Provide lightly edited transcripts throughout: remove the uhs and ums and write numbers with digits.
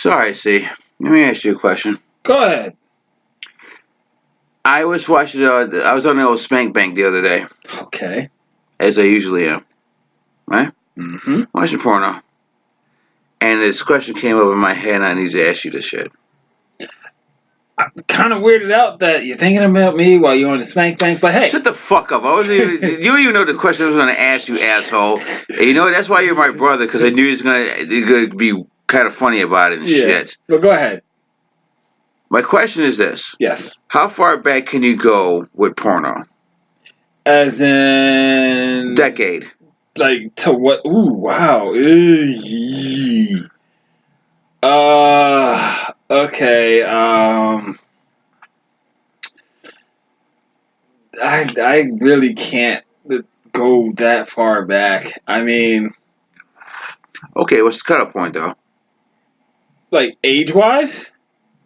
Sorry, see. Let me ask you a question. Go ahead. I was watching. I was on the old Spank Bank the other day, Okay. as I usually am. Right? Mm-hmm. Watching porno, and this question came up in my head, and I need to ask you this shit. I'm kind of weirded out that you're thinking about me while you're on the Spank Bank, but hey. Shut the fuck up! I wasn't even. You don't even know the question I was going to ask you, asshole. And you know that's why you're my brother, because I knew you're gonna be kind of funny about it and shit. But go ahead. My question is this: Yes. how far back can you go with porno? As in Decade. Like to what? Ooh, wow. Okay. I really can't go that far back. I mean, Okay, what's the cutoff point though? like age wise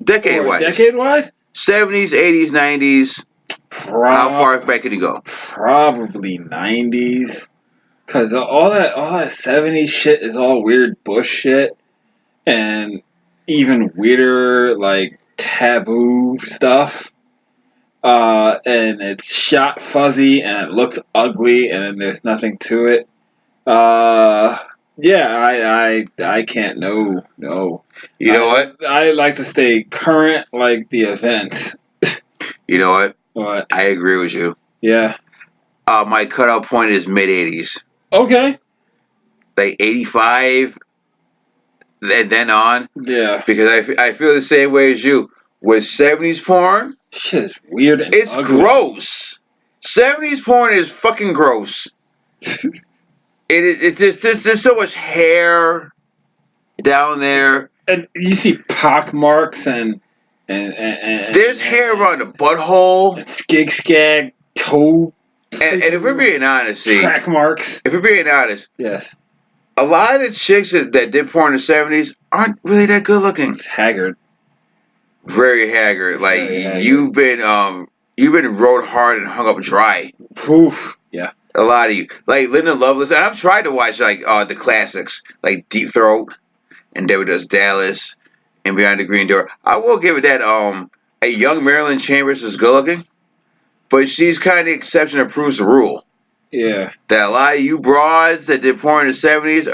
Decade or wise. decade wise. 70s, 80s, 90s. How far back can you go? Probably 90s. Cause all that 70s shit is all weird bush shit, and even weirder like taboo stuff. And it's shot fuzzy and it looks ugly and then there's nothing to it. Yeah, I can't. No. You know what? I like to stay current, like the events. You know what? What? I agree with you. Yeah. My cutoff point is mid 80s. Okay. Like 85 and then on. Yeah. Because I feel the same way as you. With 70s porn, Shit is weird and it's ugly. gross. 70s porn is fucking gross. It's just there's so much hair down there. And you see pock marks and there's hair around the butthole. And skag toe. And if we're being honest, track marks. If we're being honest, yes, a lot of the chicks that did porn in the 70s aren't really that good looking. It's haggard. Very haggard. Like Very haggard. you've been rode hard and hung up dry. Poof. Yeah. A lot of you, like Linda Lovelace, and I've tried to watch like the classics, like Deep Throat and Debbie Does Dallas and Behind the Green Door. I will give it that a young Marilyn Chambers is good looking, but she's kind of the exception that proves the rule. Yeah. That a lot of you broads that did porn in the 70s,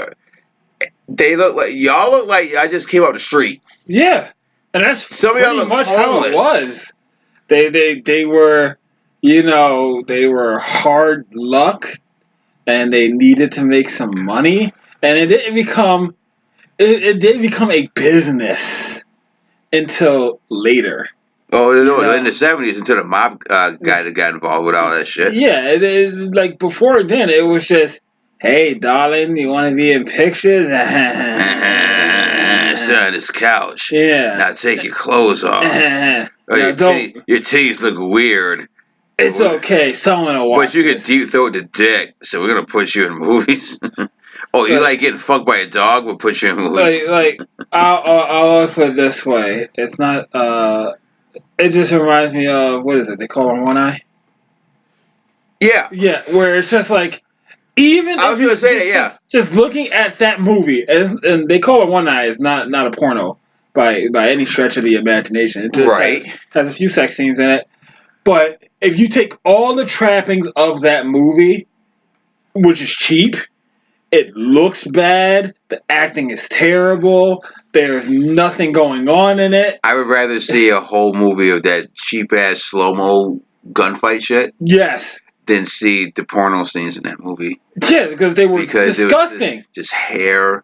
they look like y'all look like I just came out the street. Yeah, and that's Some of y'all look much homeless. how it was. They were, they were hard luck, and they needed to make some money, and it didn't become a business until later. Oh, no, in the 70s until the mob guy that got involved with all that shit. Yeah, like before then, it was just, hey, darling, you want to be in pictures? Sit on this couch. Yeah. Now take your clothes off. Your titties look weird. It's okay. Someone will watch. But you can deep throat the dick, so we're gonna put you in movies. Oh, you like getting fucked by a dog? We'll put you in movies. I'll put it this way. It's not. It just reminds me of, what is it? They call him One Eye. Yeah. Yeah, where it's just like, even I was gonna say that. Yeah. Just looking at that movie, and they call it One Eye, is not a porno by any stretch of the imagination. It just has a few sex scenes in it. But if you take all the trappings of that movie, which is cheap, it looks bad, the acting is terrible, there's nothing going on in it. I would rather see a whole movie of that cheap ass slow mo gunfight shit. Yes. Than see the porno scenes in that movie. Yeah, because they were disgusting. It was just hair,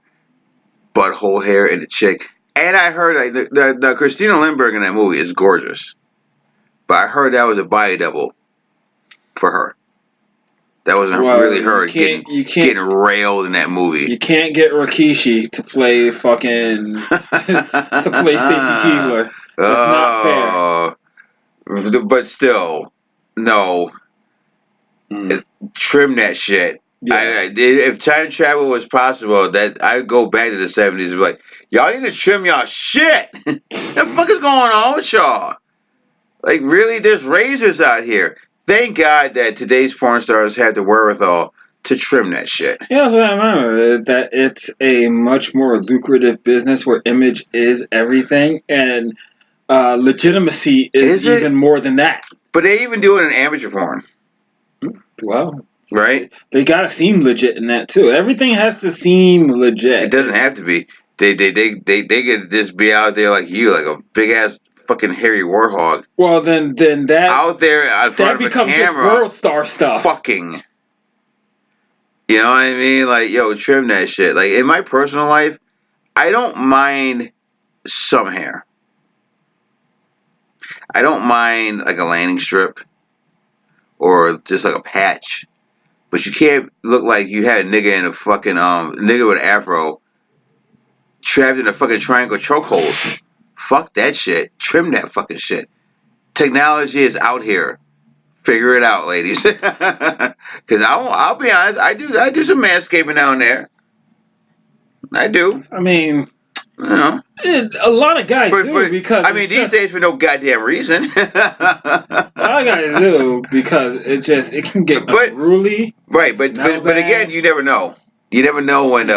butthole hair, and the chick. And I heard like the Christina Lindbergh in that movie is gorgeous. But I heard that was a body double for her. That wasn't really her getting railed in that movie. You can't get Rikishi to play fucking to play Stacy Keibler. That's not fair. But still, no. Trim that shit. Yes. If time travel was possible, that I'd go back to the 70s and be like, y'all need to trim y'all shit. What the fuck is going on with y'all? Like, really, there's razors out here. Thank God that today's porn stars have the wherewithal to trim that shit. Yeah, that's what I remember. That it's a much more lucrative business where image is everything, and legitimacy is even more than that. But they even do it in amateur porn. Well, right? They gotta seem legit in that too. Everything has to seem legit. It doesn't have to be. They could just be out there like you, like a big ass fucking hairy warthog. Well, then that out there in front of a camera, just world star stuff. Fucking. You know what I mean? Like, yo, trim that shit. Like, in my personal life, I don't mind some hair. I don't mind like a landing strip or just like a patch. But you can't look like you had a nigga in a fucking nigga with an afro trapped in a fucking triangle chokehold. Fuck that shit. Trim that fucking shit. Technology is out here. Figure it out, ladies. Because I'll be honest, I do some manscaping down there. I do. I mean, you know, a lot of guys do because I mean these days for no goddamn reason. A lot of guys do because it can get unruly. Right, but again, you never know. You never know when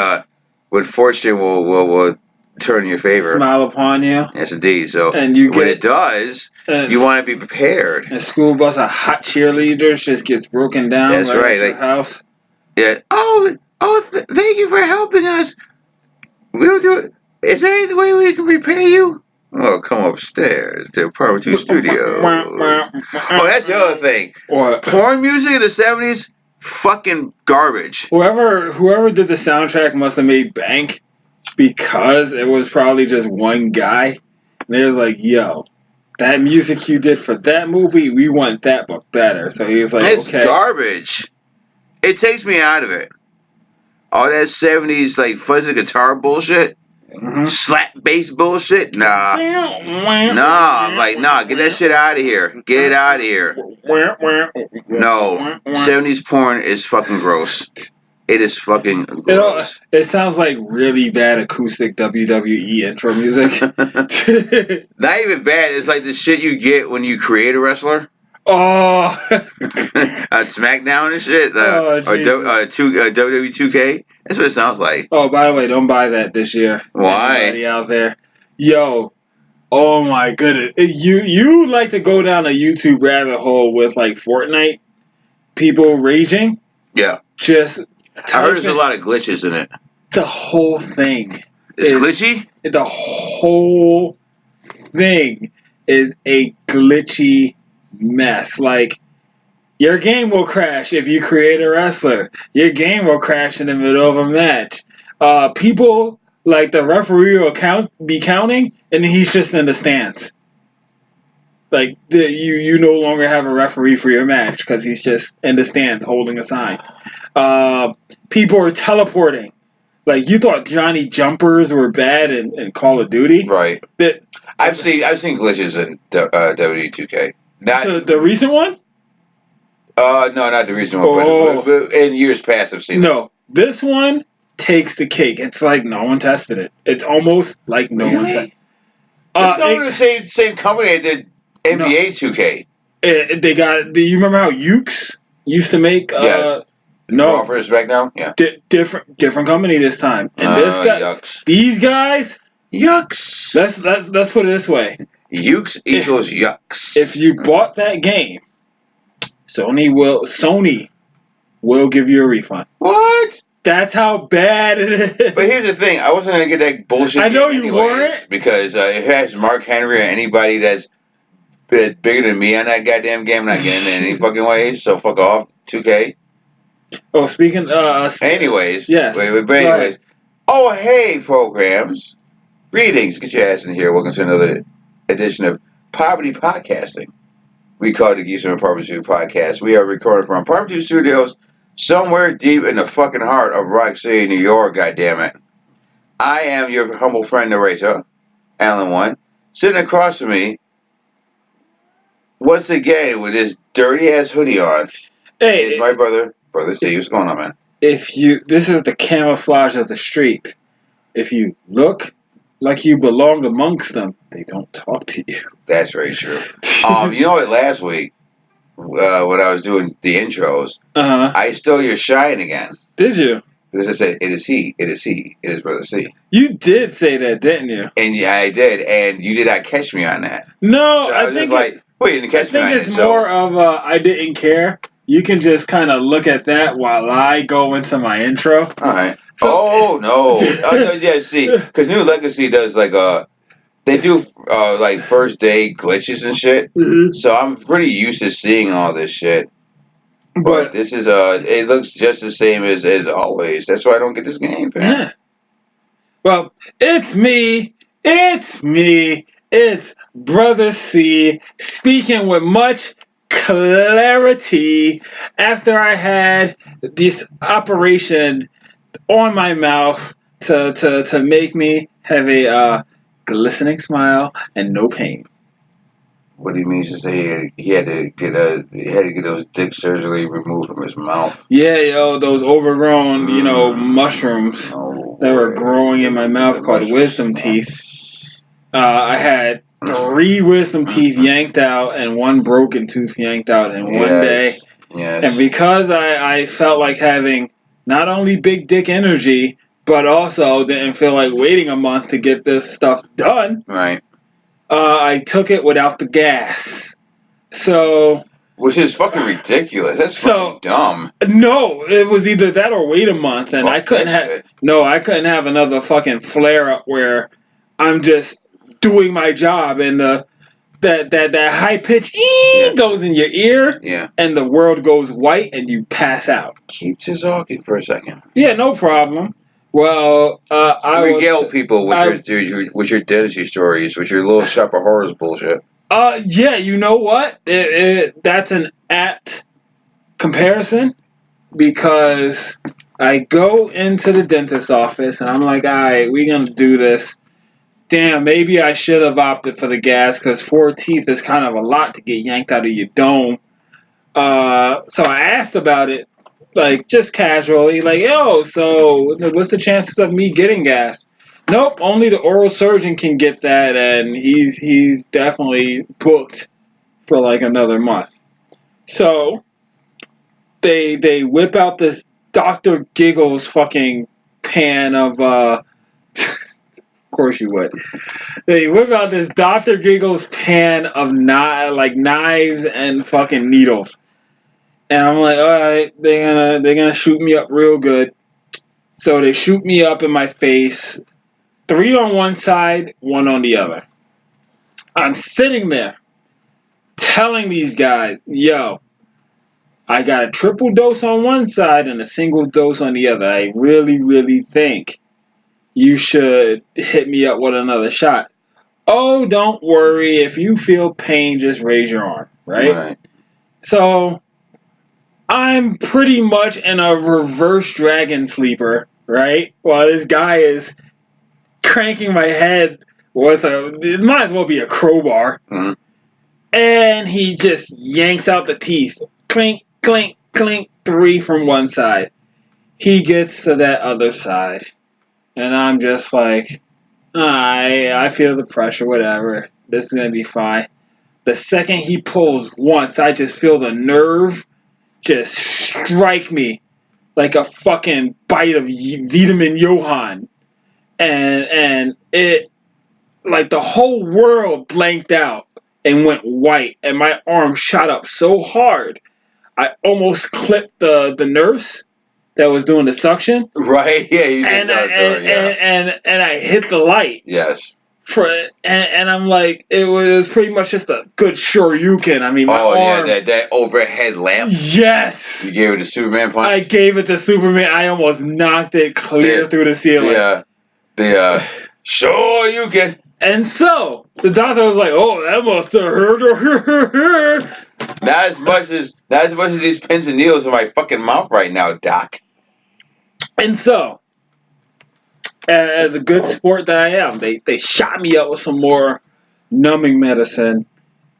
fortune will turn in your favor. Smile upon you. Yes, indeed. So when it does, you want to be prepared. And school bus of hot cheerleaders just gets broken down. That's right. At your house. Yeah. Thank you for helping us. We'll do it. Is there any way we can repay you? Well, come upstairs to Apartment 2 Studio. Oh, that's the other thing. Porn music in the 70s, fucking garbage. Whoever did the soundtrack must have made bank because it was probably just one guy. And they was like, yo, that music you did for that movie, we want that but better. So he was like, it's garbage. It takes me out of it. All that 70s like fuzzy guitar bullshit. Mm-hmm. Slap bass bullshit? Nah. Get that shit out of here. Get it out of here. No. 70s porn is fucking gross. It is fucking gross. It sounds like really bad acoustic WWE intro music. Not even bad. It's like the shit you get when you create a wrestler. Oh. SmackDown and shit. Or WWE 2K. That's what it sounds like. Oh, by the way, don't buy that this year. Why? Anybody out there? Yo. Oh my goodness. You like to go down a YouTube rabbit hole with like Fortnite people raging? Yeah. I heard there's a lot of glitches in it. The whole thing. It's glitchy? The whole thing is a glitchy mess. Like, your game will crash if you create a wrestler. Your game will crash in the middle of a match. People, like, the referee will be counting, and he's just in the stands. Like, you no longer have a referee for your match because he's just in the stands holding a sign. People are teleporting. Like, you thought Johnny Jumpers were bad in Call of Duty, right? I've seen glitches in WWE2K. Not the recent one. No, not the recent one, but in years past I've seen. No, this one takes the cake. It's like no one tested it. It's almost like no one tested. It's going to the same company that did NBA 2K. They got. Do you remember how Ukes used to make? Yes. No. Raw vs. SmackDown? Yeah. Different company this time. And yucks. These guys. Yucks. Let's put it this way. Ukes equals yucks. If you bought that game, Sony will give you a refund. What? That's how bad it is. But here's the thing. I wasn't going to get that bullshit. I know you weren't. Because it has Mark Henry or anybody that's bigger than me on that goddamn game. I'm not getting it in any fucking way. So fuck off. 2K. Oh, speaking. Anyways. Yes. But anyways. Oh, hey, programs. Greetings. Get your ass in here. Welcome to another edition of Poverty Podcasting. We call it the Geeks From Apt Podcast. We are recording from Apartment 2 Studios, somewhere deep in the fucking heart of Rock City, New York, goddammit. I am your humble friend narrator, Alan One. Sitting across from me, once again, with this dirty-ass hoodie on, is my brother Steve. What's going on, man? This is the camouflage of the street. If you look like you belong amongst them, they don't talk to you. That's very true. You know what, last week, when I was doing the intros, Uh-huh. I stole your shine again. Did you? Because I said, it is he, it is he, it is Brother C. You did say that, didn't you? And yeah, I did, and you did not catch me on that. No, So I was just like, well, you didn't catch me on it. I think it's more of I didn't care. You can just kind of look at that while I go into my intro. All right. So, no. Yeah, see, because New Legacy does like they do like first day glitches and shit. Mm-hmm. So I'm pretty used to seeing all this shit. But this is it looks just the same as always. That's why I don't get this game, man. Yeah. Well, it's me. It's Brother C speaking with much clarity after I had this operation on my mouth to make me have a glistening smile and no pain. What he means to say he had to get those dick surgery removed from his mouth. Yeah, yo, those overgrown, mushrooms that were growing in my mouth called wisdom teeth. I had 3 wisdom teeth yanked out and 1 broken tooth yanked out in one day. Yes. And because I felt like having not only big dick energy, but also didn't feel like waiting a month to get this stuff done. Right. I took it without the gas. So. Which is fucking ridiculous. That's fucking dumb. No, it was either that or wait a month, and I couldn't have. No, I couldn't have another fucking flare up where I'm just doing my job and that high pitch goes in your ear, and the world goes white and you pass out. Keep talking for a second. Yeah, no problem. Well, I regale people with your dentistry stories, with your little shop of horrors bullshit. Yeah, you know what? That's an apt comparison because I go into the dentist's office and I'm like, all right, we're going to do this. Damn, maybe I should have opted for the gas because 4 teeth is kind of a lot to get yanked out of your dome. So I asked about it, like, just casually, like, yo, so what's the chances of me getting gas? Nope, only the oral surgeon can get that, and he's definitely booked for like another month. So they whip out this Dr. Giggles fucking pan of of course you would. They whip out this Dr. Giggles pan of knives and fucking needles. And I'm like, all right, they're gonna shoot me up real good. So they shoot me up in my face, 3 on one side, 1 on the other. I'm sitting there telling these guys, yo, I got a triple dose on one side and a single dose on the other. I really, really think you should hit me up with another shot. Oh, don't worry. If you feel pain, just raise your arm, right? So I'm pretty much in a reverse dragon sleeper, right? While this guy is cranking my head with it might as well be a crowbar. Mm-hmm. And he just yanks out the teeth. Clink, clink, clink, 3 from one side. He gets to that other side. And I'm just like, I feel the pressure, whatever. This is going to be fine. The second he pulls once, I just feel the nerve just strike me like a fucking bite of vitamin Johann. And it, like the whole world blanked out and went white. And my arm shot up so hard, I almost clipped the nurse that was doing the suction. Right, yeah, you and I hit the light. Yes. And I'm like, it was pretty much just a good shoryuken. I mean, my arm. Yeah, that overhead lamp. Yes. You gave it a Superman punch. I gave it to Superman. I almost knocked it clear through the ceiling. The shoryuken. And so the doctor was like, "Oh, that must have hurt." Not as much as these pins and needles in my fucking mouth right now, Doc. And so, as a good sport that I am, they shot me up with some more numbing medicine,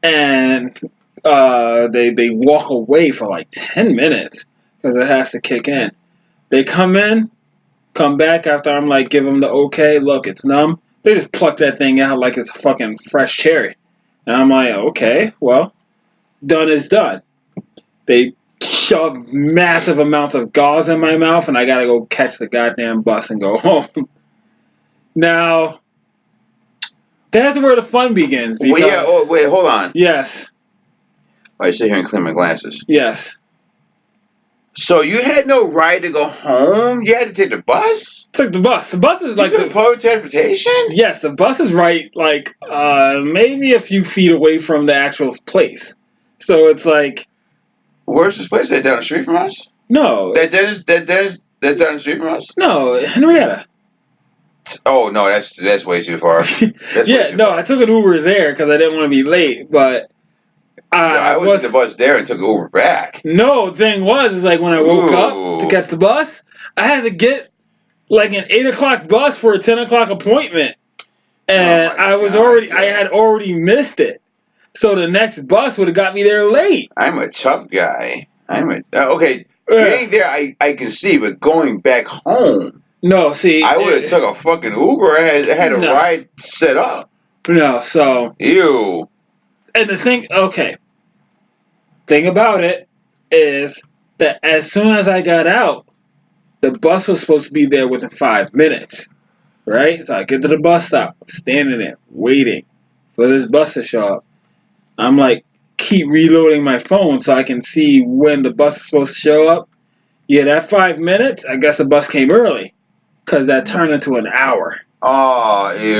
and they walk away for like 10 minutes because it has to kick in. They come back after I'm like, give them the okay, look, it's numb. They just pluck that thing out like it's a fucking fresh cherry. And I'm like, okay, well, done is done. They shove massive amounts of gauze in my mouth, and I gotta go catch the goddamn bus and go home. Now, that's where the fun begins. Because, well, yeah. Oh, wait. Hold on. Yes. I sit here and clean my glasses. Yes. So you had no ride to go home? You had to take the bus? Took the bus. The bus is like the public transportation? Yes, the bus is right like maybe a few feet away from the actual place. So it's like, where's this place? Is that down the street from us? No. That's down the street from us? No, Henrietta. Oh no, that's way too far. That's yeah, no, far. I took an Uber there because I didn't want to be late, but I was in the bus there and took an Uber back. No, the thing was, is like when I woke up to catch the bus, I had to get like an 8 o'clock bus for a 10 o'clock appointment. And I had already missed it. So the next bus would have got me there late. I'm a tough guy. Okay, getting there I can see, but going back home. No, see. I would have took a fucking Uber. I had a ride set up. No, so. Ew. And the thing about it is that as soon as I got out, the bus was supposed to be there within 5 minutes. Right? So I get to the bus stop. I'm standing there waiting for this bus to show up. I'm like, keep reloading my phone so I can see when the bus is supposed to show up. Yeah, that 5 minutes, I guess the bus came early. Because that turned into an hour. Oh, ew.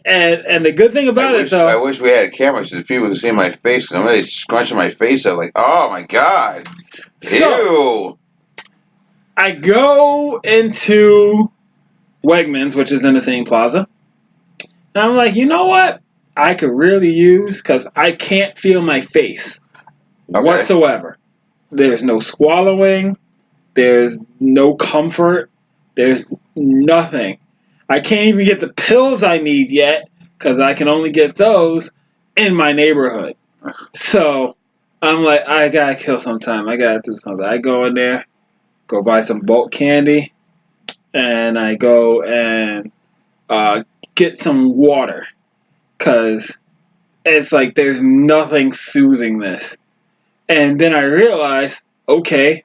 And the good thing about it, though. I wish we had a camera so people could see my face. I'm really scrunching my face up like, oh my god. So, ew. I go into Wegmans, which is in the same plaza. And I'm like, you know what? I could really use, because I can't feel my face whatsoever. There's no swallowing. There's no comfort. There's nothing. I can't even get the pills I need yet, because I can only get those in my neighborhood. So I'm like, I gotta kill some time. I gotta do something. I go in there, go buy some bulk candy, and I go and get some water, because it's like there's nothing soothing this. And then I realize, okay,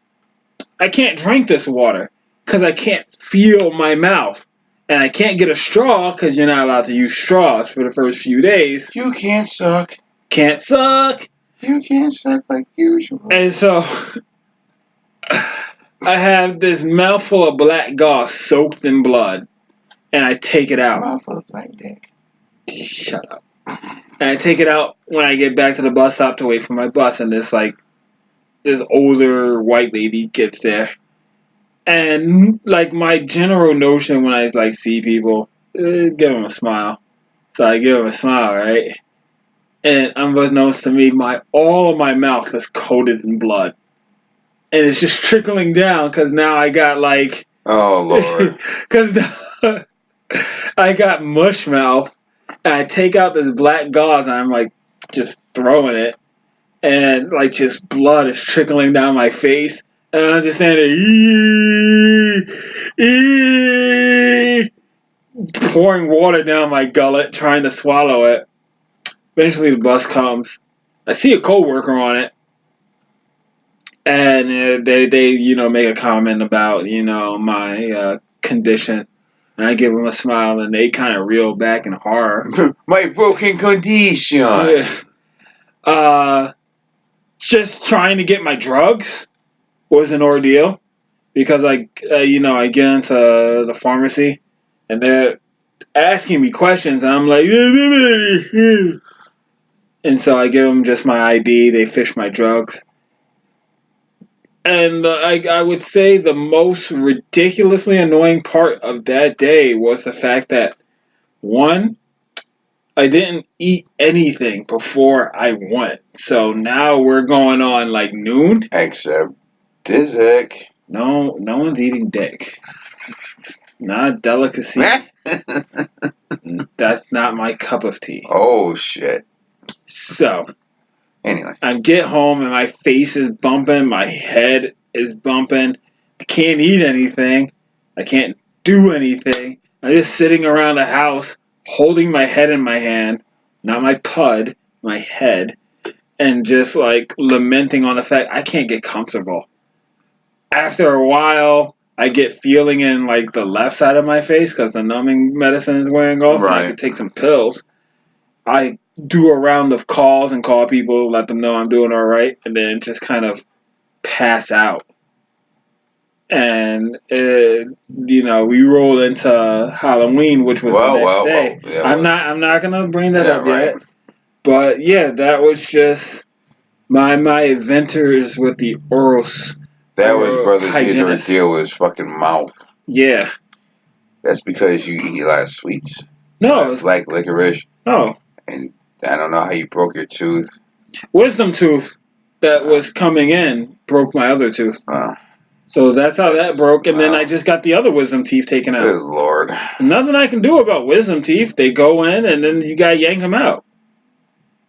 I can't drink this water because I can't feel my mouth. And I can't get a straw because you're not allowed to use straws for the first few days. You can't suck. Can't suck. You can't suck like usual. And so I have this mouthful of black gauze soaked in blood. And I take it out. Mouthful of black dick. Shut up. And I take it out when I get back to the bus stop to wait for my bus. And this older white lady gets there. And like my general notion when I like see people, give them a smile. So I give them a smile, right? And unbeknownst to me, all of my mouth is coated in blood, and it's just trickling down because now I got like, oh Lord, because I got mush mouth, and I take out this black gauze and I'm like just throwing it, and like just blood is trickling down my face. And I'm just standing there, pouring water down my gullet, trying to swallow it. Eventually the bus comes. I see a coworker on it. And they make a comment about, my condition. And I give them a smile, and they kind of reel back in horror. My broken condition. Just trying to get my drugs was an ordeal, because I get into the pharmacy and they're asking me questions and I'm like, and so I give them just my ID. They fish my drugs, and I would say the most ridiculously annoying part of that day was the fact that, one, I didn't eat anything before I went, so now we're going on like noon. Except Dizek. No one's eating dick. Not a delicacy. That's not my cup of tea. Oh, shit. So, anyway. I get home and my face is bumping. My head is bumping. I can't eat anything. I can't do anything. I'm just sitting around the house holding my head in my hand. Not my pud, my head. and just like lamenting on the fact I can't get comfortable. After a while, I get feeling in like the left side of my face because the numbing medicine is wearing off, and I could take some pills. I do a round of calls and call people, let them know I'm doing all right, and then just kind of pass out. And we roll into Halloween, which was the next day. Yeah, I'm not gonna bring that up right. yet, but yeah, that was just my adventures with the Oros. That was brother's hygienist. deal with his fucking mouth. Yeah. That's because you eat a lot of sweets. No, it's like licorice. Oh. And I don't know how you broke your tooth. Wisdom tooth that was coming in broke my other tooth. So that's how that broke, and then I just got the other wisdom teeth taken out. Good Lord. Nothing I can do about wisdom teeth. They go in, and then you gotta yank them out.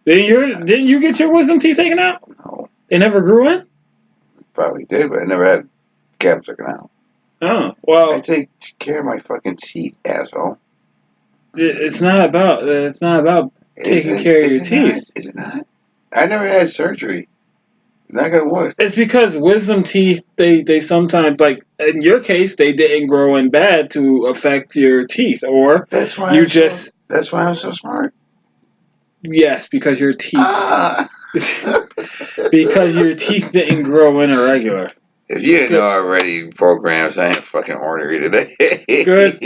Didn't you get your wisdom teeth taken out? No. They never grew in? Probably did, but I never had caps taken out. Oh, well. I take care of my fucking teeth, asshole. It's not about taking care of your teeth. Is it not? I never had surgery. Not gonna work. It's because wisdom teeth, they sometimes, like in your case, they didn't grow in bad to affect your teeth, or that's why that's why I'm so smart. Yes, because your teeth because your teeth didn't grow in irregular. If you didn't know already, programs, I ain't fucking ornery today. Good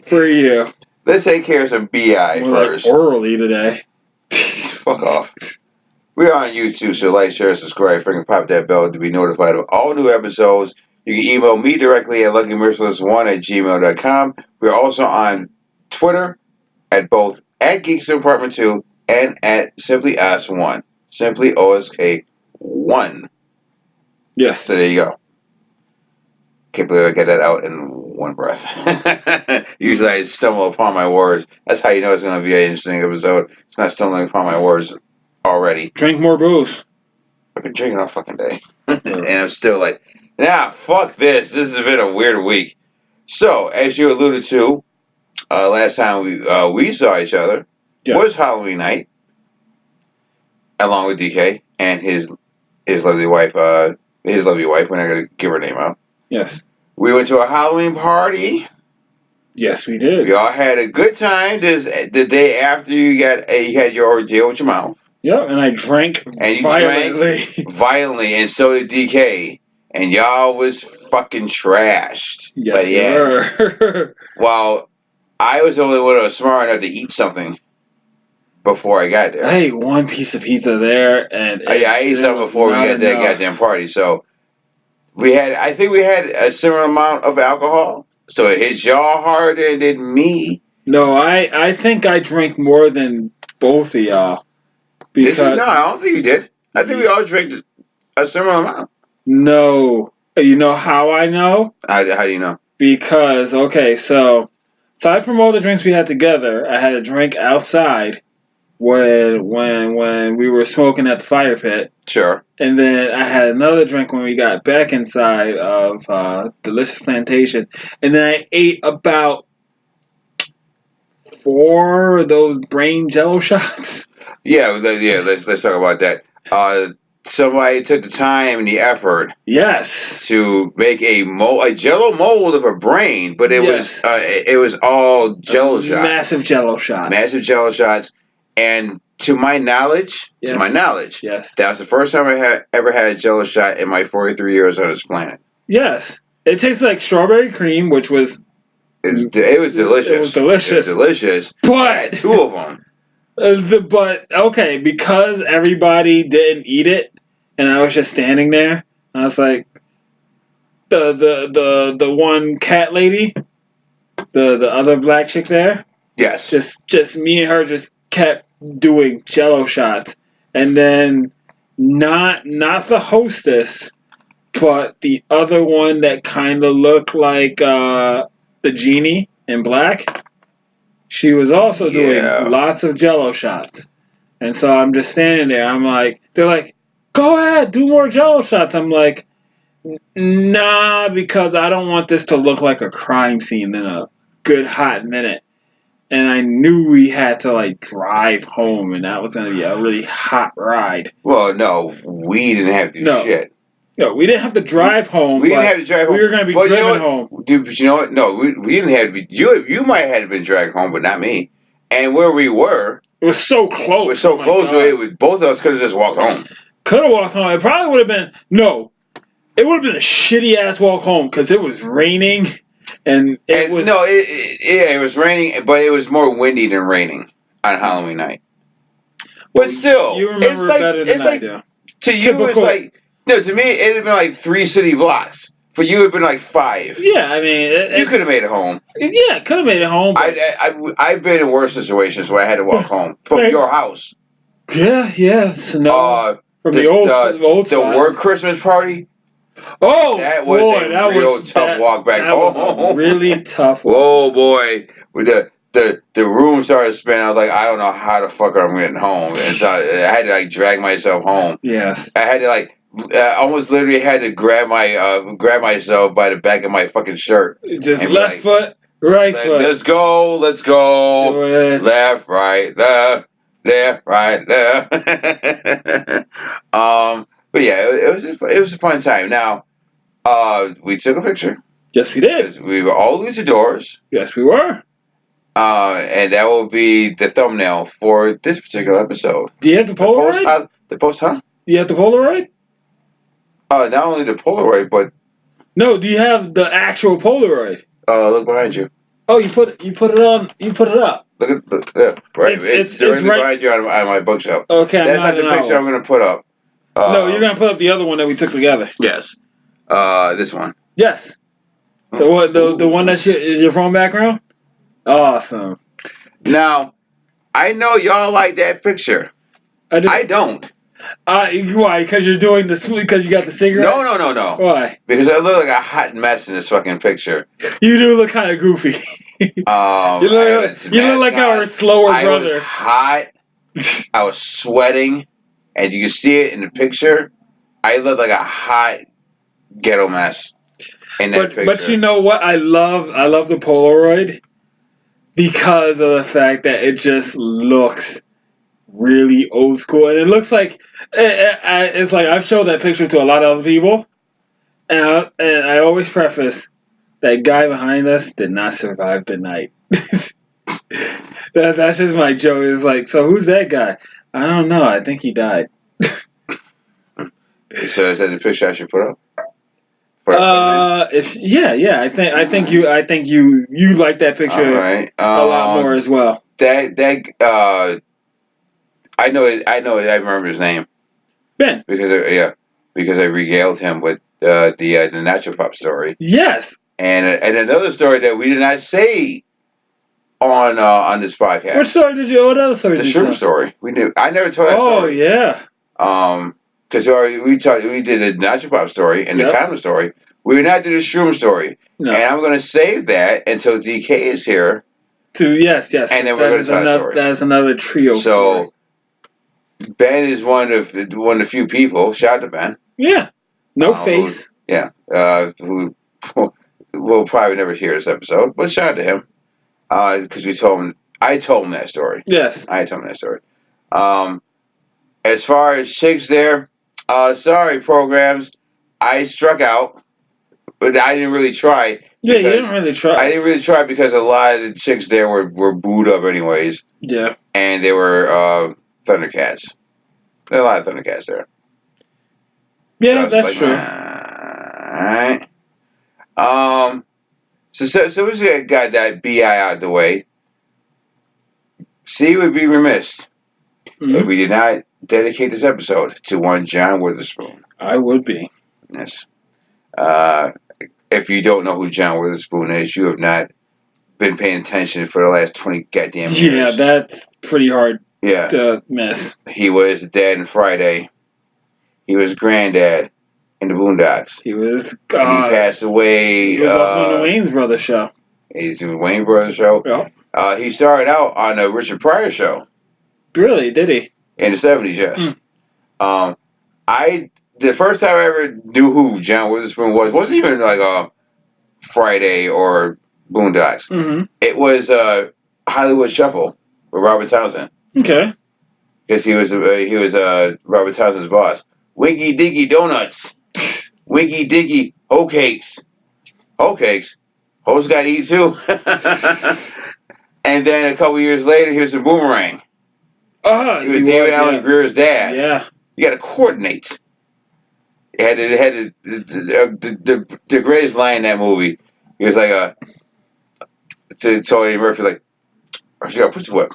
for you. Let's take care of some BI first. Like orally today. Fuck off. We are on YouTube, so like, share, subscribe, freaking pop that bell to be notified of all new episodes. You can email me directly at luckymerciless1@gmail.com. We're also on Twitter at both at Geeks Department 2 and at Simply Ask 1. Simply OSK 1. Yes. So there you go. Can't believe I get that out in one breath. Usually I stumble upon my words. That's how you know it's going to be an interesting episode. It's not stumbling upon my words already. Drink more booze. I've been drinking all fucking day. And I'm still like, nah, fuck this. This has been a weird week. So, as you alluded to, last time we saw each other was Halloween night, along with DK and his lovely wife. We're not going to give her name out. Yes. We went to a Halloween party. Yes, we did. We all had a good time. The day after you had your ordeal with your mouth. Yep, and I drank violently, and so did DK. And y'all was fucking trashed. Yes, we were. Well, I was the only one that was smart enough to eat something before I got there. I ate one piece of pizza there, and I ate something before we got to that goddamn party. So I think we had a similar amount of alcohol. So it hit y'all harder than me. No, I think I drank more than both of y'all. Because no, I don't think you did. I think we all drank a similar amount. No. You know how I know? How do you know? Because, okay, so aside from all the drinks we had together, I had a drink outside when we were smoking at the fire pit. Sure. And then I had another drink when we got back inside of Delicious Plantation. And then I ate about 4 of those brain jello shots. Yeah, let's talk about that. Somebody took the time and the effort, yes, to make a jello mold of a brain, but it was all jello shots, massive jello shots, and to my knowledge, yes, that was the first time I ever had a jello shot in my 43 years on this planet. Yes, it tastes like strawberry cream, which was it was delicious. It was delicious, but 2 of them. But okay, because everybody didn't eat it, and I was just standing there, I was like, the one cat lady, the other black chick there. Yes. Just me and her just kept doing jello shots, and then not the hostess, but the other one that kind of looked like the genie in black. She was also doing lots of jello shots. And so I'm just standing there. I'm like, they're like, go ahead, do more jello shots. I'm like, nah, because I don't want this to look like a crime scene in a good hot minute. and I knew we had to like drive home, and that was gonna be a really hot ride. Well, no, we didn't have to do shit. No, we didn't have to drive home. We didn't have to drive home. We were gonna be driven home. Dude, but you know what? No, we didn't have to be. You might have been dragged home, but not me. And where we were, it was so close. It was so close. Both of us could have just walked home. Could have walked home. It probably would have been It would have been a shitty ass walk home because it was raining, and it was it was raining, but it was more windy than raining on Halloween night. But still, you remember it better than I do. To you, it's like to me, it'd have been like 3 city blocks. For you, it'd been like 5. Yeah, I mean, you could have made it home. Yeah, could have made it home. I've been in worse situations where I had to walk home from your house. Yeah. No, from the old spot. work Christmas party. Oh, that was a real tough walk back home. Was a really tough. Oh boy, with the room started spinning. I was like, I don't know how the fuck I'm getting home, and so I had to like drag myself home. Yes, I had to like. Almost literally had to grab myself by the back of my fucking shirt. Just left foot, right foot. Let's go. Left, right, left, right, left. But yeah, it was a fun time. Now, we took a picture. Yes, we did. We were all luchadors. Yes, we were. And that will be the thumbnail for this particular episode. Do you have the Polaroid? The post, huh? Do you have the Polaroid? Not only the Polaroid, but no. Do you have the actual Polaroid? Look behind you. Oh, you put it on. You put it up. Right. It's directly behind you on my bookshelf. Okay, that's not the picture I'm going to put up. No, you're going to put up the other one that we took together. Yes. This one. Yes. The one that's is your phone background. Awesome. Now, I know y'all like that picture. I don't. Why? Because you're doing this? Because you got the cigarette? No. Why? Because I look like a hot mess in this fucking picture. You do look kind of goofy. You look like our slower brother. I was hot. I was sweating, and you can see it in the picture. I look like a hot ghetto mess in that picture. But you know what? I love the Polaroid because of the fact that it just looks really old school, and it looks like it's like I've showed that picture to a lot of other people, and I always preface that guy behind us did not survive the night. That's just my joke. It's like, so who's that guy? I don't know. I think he died. So is that the picture I should put up? I think you like that picture a lot more as well. I remember his name. Ben. Because I regaled him with the Natural Pop story. Yes. And another story that we did not say on this podcast. What other story? The shroom story. We did. I never told that story. Oh yeah. Because we did a Natural Pop story and the condom story. We did not do the shroom story. No. And I'm going to save that until DK is here. Yes. And then we're going to tell that story. That's another trio. So. Ben is one of the few people. Shout out to Ben. Yeah. No face. Who will probably never hear this episode, but shout out to him. Because I told him that story. Yes. I told him that story. As far as chicks there, sorry programs, I struck out, but I didn't really try. Yeah, you didn't really try. I didn't really try because a lot of the chicks there were booed up anyways. Yeah. And they were Thundercats. There are a lot of Thundercats there. Yeah, that's true. Alright. So we just got that BI out of the way. See, we'd be remiss if we did not dedicate this episode to one John Witherspoon. I would be. Yes. If you don't know who John Witherspoon is, you have not been paying attention for the last 20 goddamn years. Yeah, that's pretty hard to miss. He was dad in Friday. He was granddad in the Boondocks. He was. And he passed away. He was also on the Wayans Brothers show. He's in the Wayans Brothers show. Yeah. He started out on the Richard Pryor show. Really? Did he? In the 70s, yes. The first time I ever knew who John Witherspoon wasn't even like Friday or Boondocks. Mm-hmm. It was Hollywood Shuffle with Robert Townsend. Okay. Because he was Robert Townsend's boss. Winky Dinky Donuts. Winky Dinky Hoe Cakes. Hoe Cakes. Hoes got to eat too. And then a couple years later, he was in Boomerang. He was David Alan Grier's dad. Yeah. You got to coordinate. The greatest line in that movie. He was like to Eddie Murphy, like, "Oh, she got a pussy whip."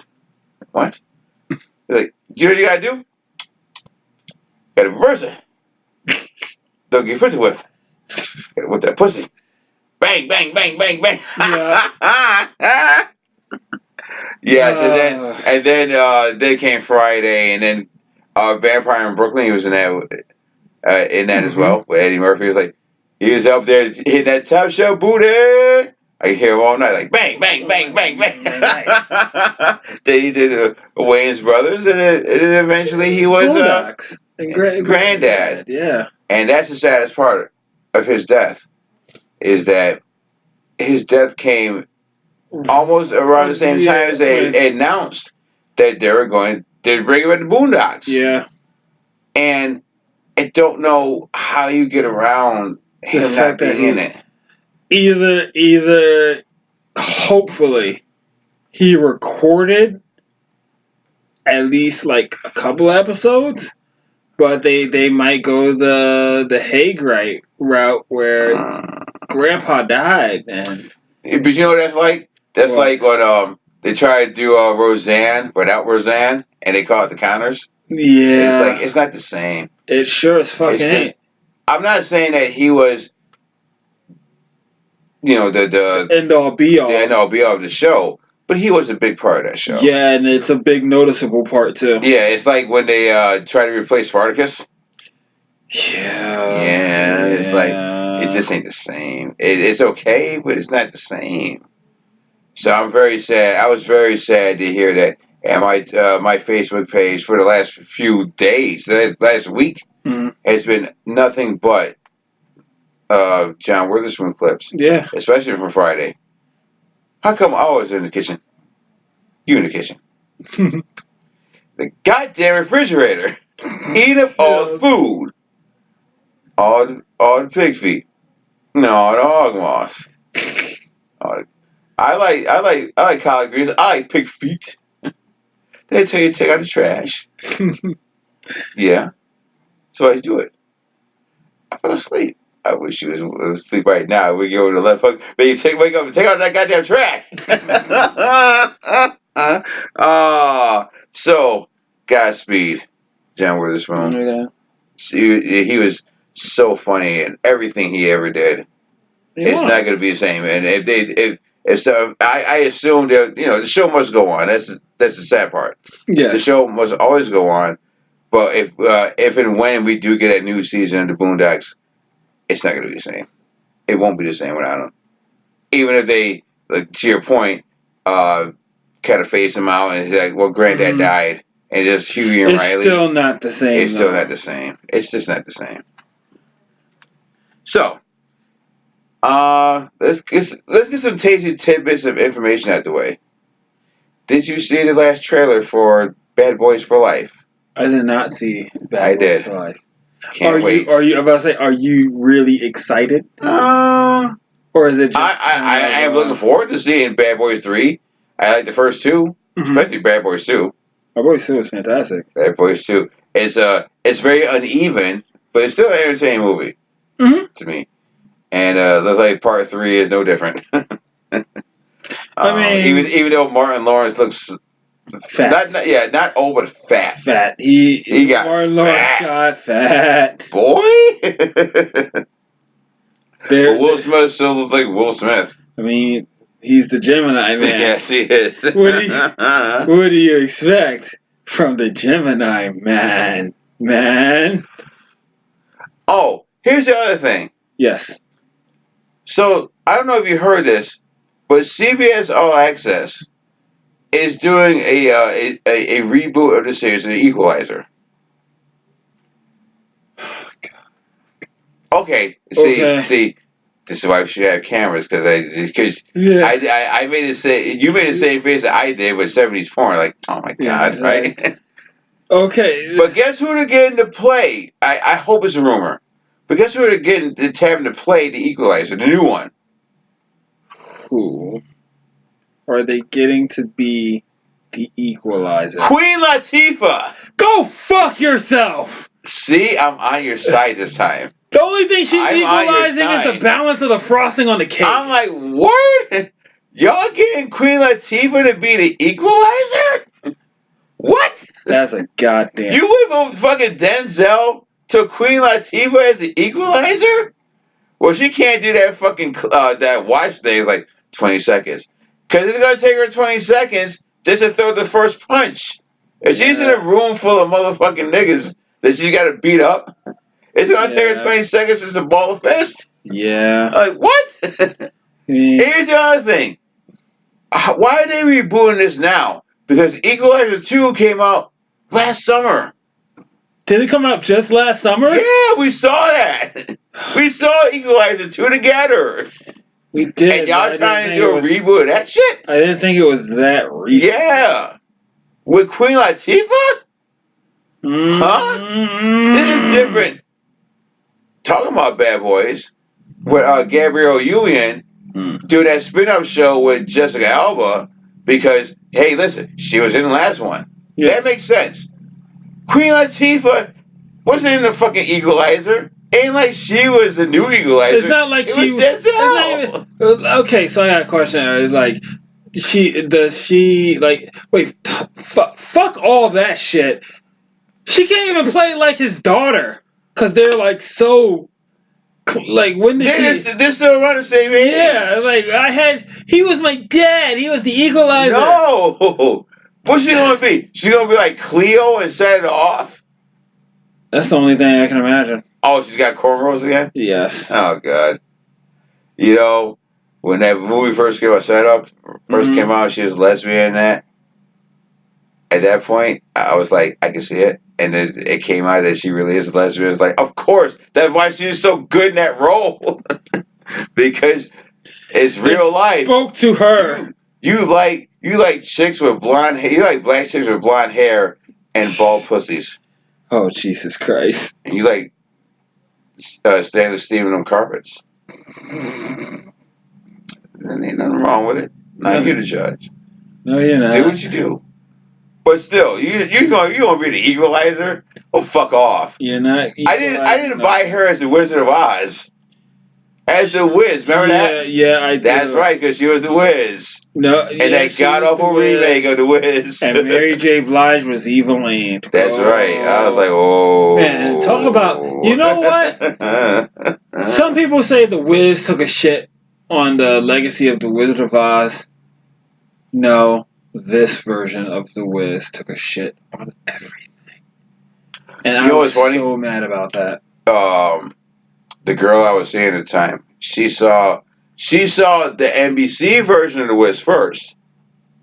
What? He's like, "Do you know what you gotta do? Gotta reverse it. Don't get pussy whip. Gotta whip that pussy. Bang, bang, bang, bang, bang." Yeah. Yes, and then came Friday, and then Vampire in Brooklyn. He was in that as well with Eddie Murphy. He was up there hitting that top shelf booty. I hear him all night, like bang, bang, bang, bang, bang. Then he did Wayne's Brothers, and then eventually he was Granddad. Yeah. And that's the saddest part of his death, is that his death came almost around the same time as they announced that they were going to bring him in the Boondocks. Yeah. And I don't know how you get around him not being in it. Either hopefully he recorded at least like a couple episodes, but they might go the Hague route where Grandpa died, and but you know what that's like? That's like when they try to do Roseanne without Roseanne, and they call it the Counters. Yeah, it's not the same. It sure as fucking ain't. I'm not saying that he was, the end all be all. The end all be all of the show, but he was a big part of that show. Yeah, and it's a big noticeable part too. Yeah, it's like when they try to replace Spartacus. Yeah, it's like it just ain't the same. It's okay, but it's not the same. So I'm very sad. I was very sad to hear that. And my Facebook page for the last few days, last week, has been nothing but John Witherspoon clips. Yeah. Especially from Friday. How come I was in the kitchen? You in the kitchen. The goddamn refrigerator. Eating up all the food. All the pig feet. No, the hog moss. I like collard greens. I like pig feet. They tell you to take out the trash. Yeah. So I do it. I fell asleep. I wish you was asleep right now. We go to the left hook. But you wake up and take out that goddamn trash. So Godspeed, John Witherspoon. Yeah. He was so funny in everything he ever did. It's not going to be the same. And I assume that the show must go on. That's the sad part. Yes. The show must always go on. But if and when we do get a new season of the Boondocks, it's not going to be the same. It won't be the same without him. Even if they, like, to your point, kind of phase him out and he's like, well, Granddad died, and just Huey and Riley. It's still not the same. It's still not the same. It's just not the same. So, let's get some tasty tidbits of information out the way. Did you see the last trailer for Bad Boys for Life? I did not see Bad Boys for Life. Can't wait. I'm about to say, are you really excited? Or is it just... I am looking forward to seeing Bad Boys 3. I like the first two, especially Bad Boys 2. Bad Boys 2 is fantastic. Bad Boys 2. It's very uneven, but it's still an entertaining movie to me. And looks like Part 3 is no different. I mean... Even though Martin Lawrence looks... Fat. Not old, but fat. Fat. He got Martin Lawrence got fat. Boy! But Will Smith still looks like Will Smith. I mean, he's the Gemini man. Yes, he is. What do you expect from the Gemini man? Oh, here's the other thing. Yes. So, I don't know if you heard this, but CBS All Access is doing a reboot of the series, The Equalizer. Okay. See, This is why we should have cameras because Yeah. I made it say you made the same face that I did with 70s porn. Like, oh my god, Yeah, right? like, okay. But guess who they're getting to play? I hope it's a rumor. But guess who they're getting that's having to play the Equalizer, the new one? Who are they getting to be the Equalizer? Queen Latifah. Go fuck yourself. See, I'm on your side this time. The only thing she's I'm on your equalizing is the side. balance of the frosting on the cake. I'm like, what? Y'all getting Queen Latifah to be the Equalizer? What? That's a goddamn. You went from fucking Denzel to Queen Latifah as the Equalizer? Well, she can't do that fucking that watch thing like 20 seconds. Because it's going to take her 20 seconds just to throw the first punch. If she's in a room full of motherfucking niggas that she's got to beat up, it's going to take her 20 seconds just to ball a fist? Yeah. Like, what? Here's the other thing. Why are they rebooting this now? Because Equalizer 2 came out last summer. Did it come out just last summer? Yeah, we saw that. We saw Equalizer 2 together. We did. And y'all trying to do a reboot of that shit? I didn't think it was that recent. Yeah. With Queen Latifah? Huh? This is different. Talking about Bad Boys. With Gabrielle Union do that spin-off show with Jessica Alba because, hey, listen, she was in the last one. Yes. That makes sense. Queen Latifah wasn't in the fucking Equalizer. Ain't like she was the new Equalizer. It's not like she was Denzel. Okay, so I got a question. Like, fuck all that shit. She can't even play like his daughter because they're like so. Like when did they're still around the same age. Yeah, like he was my dad. He was the Equalizer. No, what's she gonna be? She gonna be like Cleo and set it off? That's the only thing I can imagine. Oh, she's got cornrows again? Yes. Oh god. You know, when that movie first came out, came out, she was lesbian. That at that point, I was like, I can see it. And then it came out that she really is a lesbian. It's like, of course, that's why she was so good in that role. Because it's real life. Spoke to her. You like chicks with blonde hair. You like black chicks with blonde hair and bald pussies. Oh, Jesus Christ. And you like stainless steel on carpets. There ain't nothing wrong with it. Not here to judge. No, you're not. Do what you do. But still, you gonna be the Equalizer? Oh, fuck off! You're not. I didn't buy her as the Wizard of Oz. As the Wiz, remember that? Yeah, I do. That's right, because she was the Wiz. No, and that god awful remake of the Wiz. And Mary J. Blige was Eveline. That's right. I was like, oh man, talk about. You know what? Some people say the Wiz took a shit on the legacy of the Wizard of Oz. No. This version of The Wiz took a shit on everything. And I was so mad about that. The girl I was seeing at the time, she saw the NBC version of The Wiz first.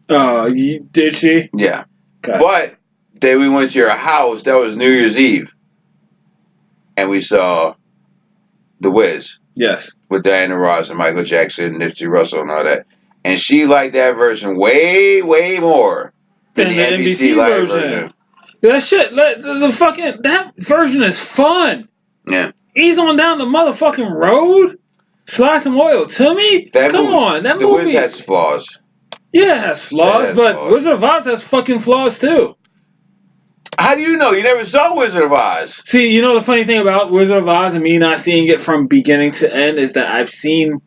Oh, did she? Yeah. But then we went to your house, that was New Year's Eve. And we saw The Wiz. Yes. With Diana Ross and Michael Jackson, Nipsey Russell and all that. And she liked that version way, way more than the NBC Live version. That shit, that version is fun. Yeah. Ease on down the motherfucking road. Slide some oil to me. Come on, that movie. The Wiz has flaws. Yeah, it has flaws, but Wizard of Oz has fucking flaws too. How do you know? You never saw Wizard of Oz. See, you know the funny thing about Wizard of Oz and me not seeing it from beginning to end is that I've seen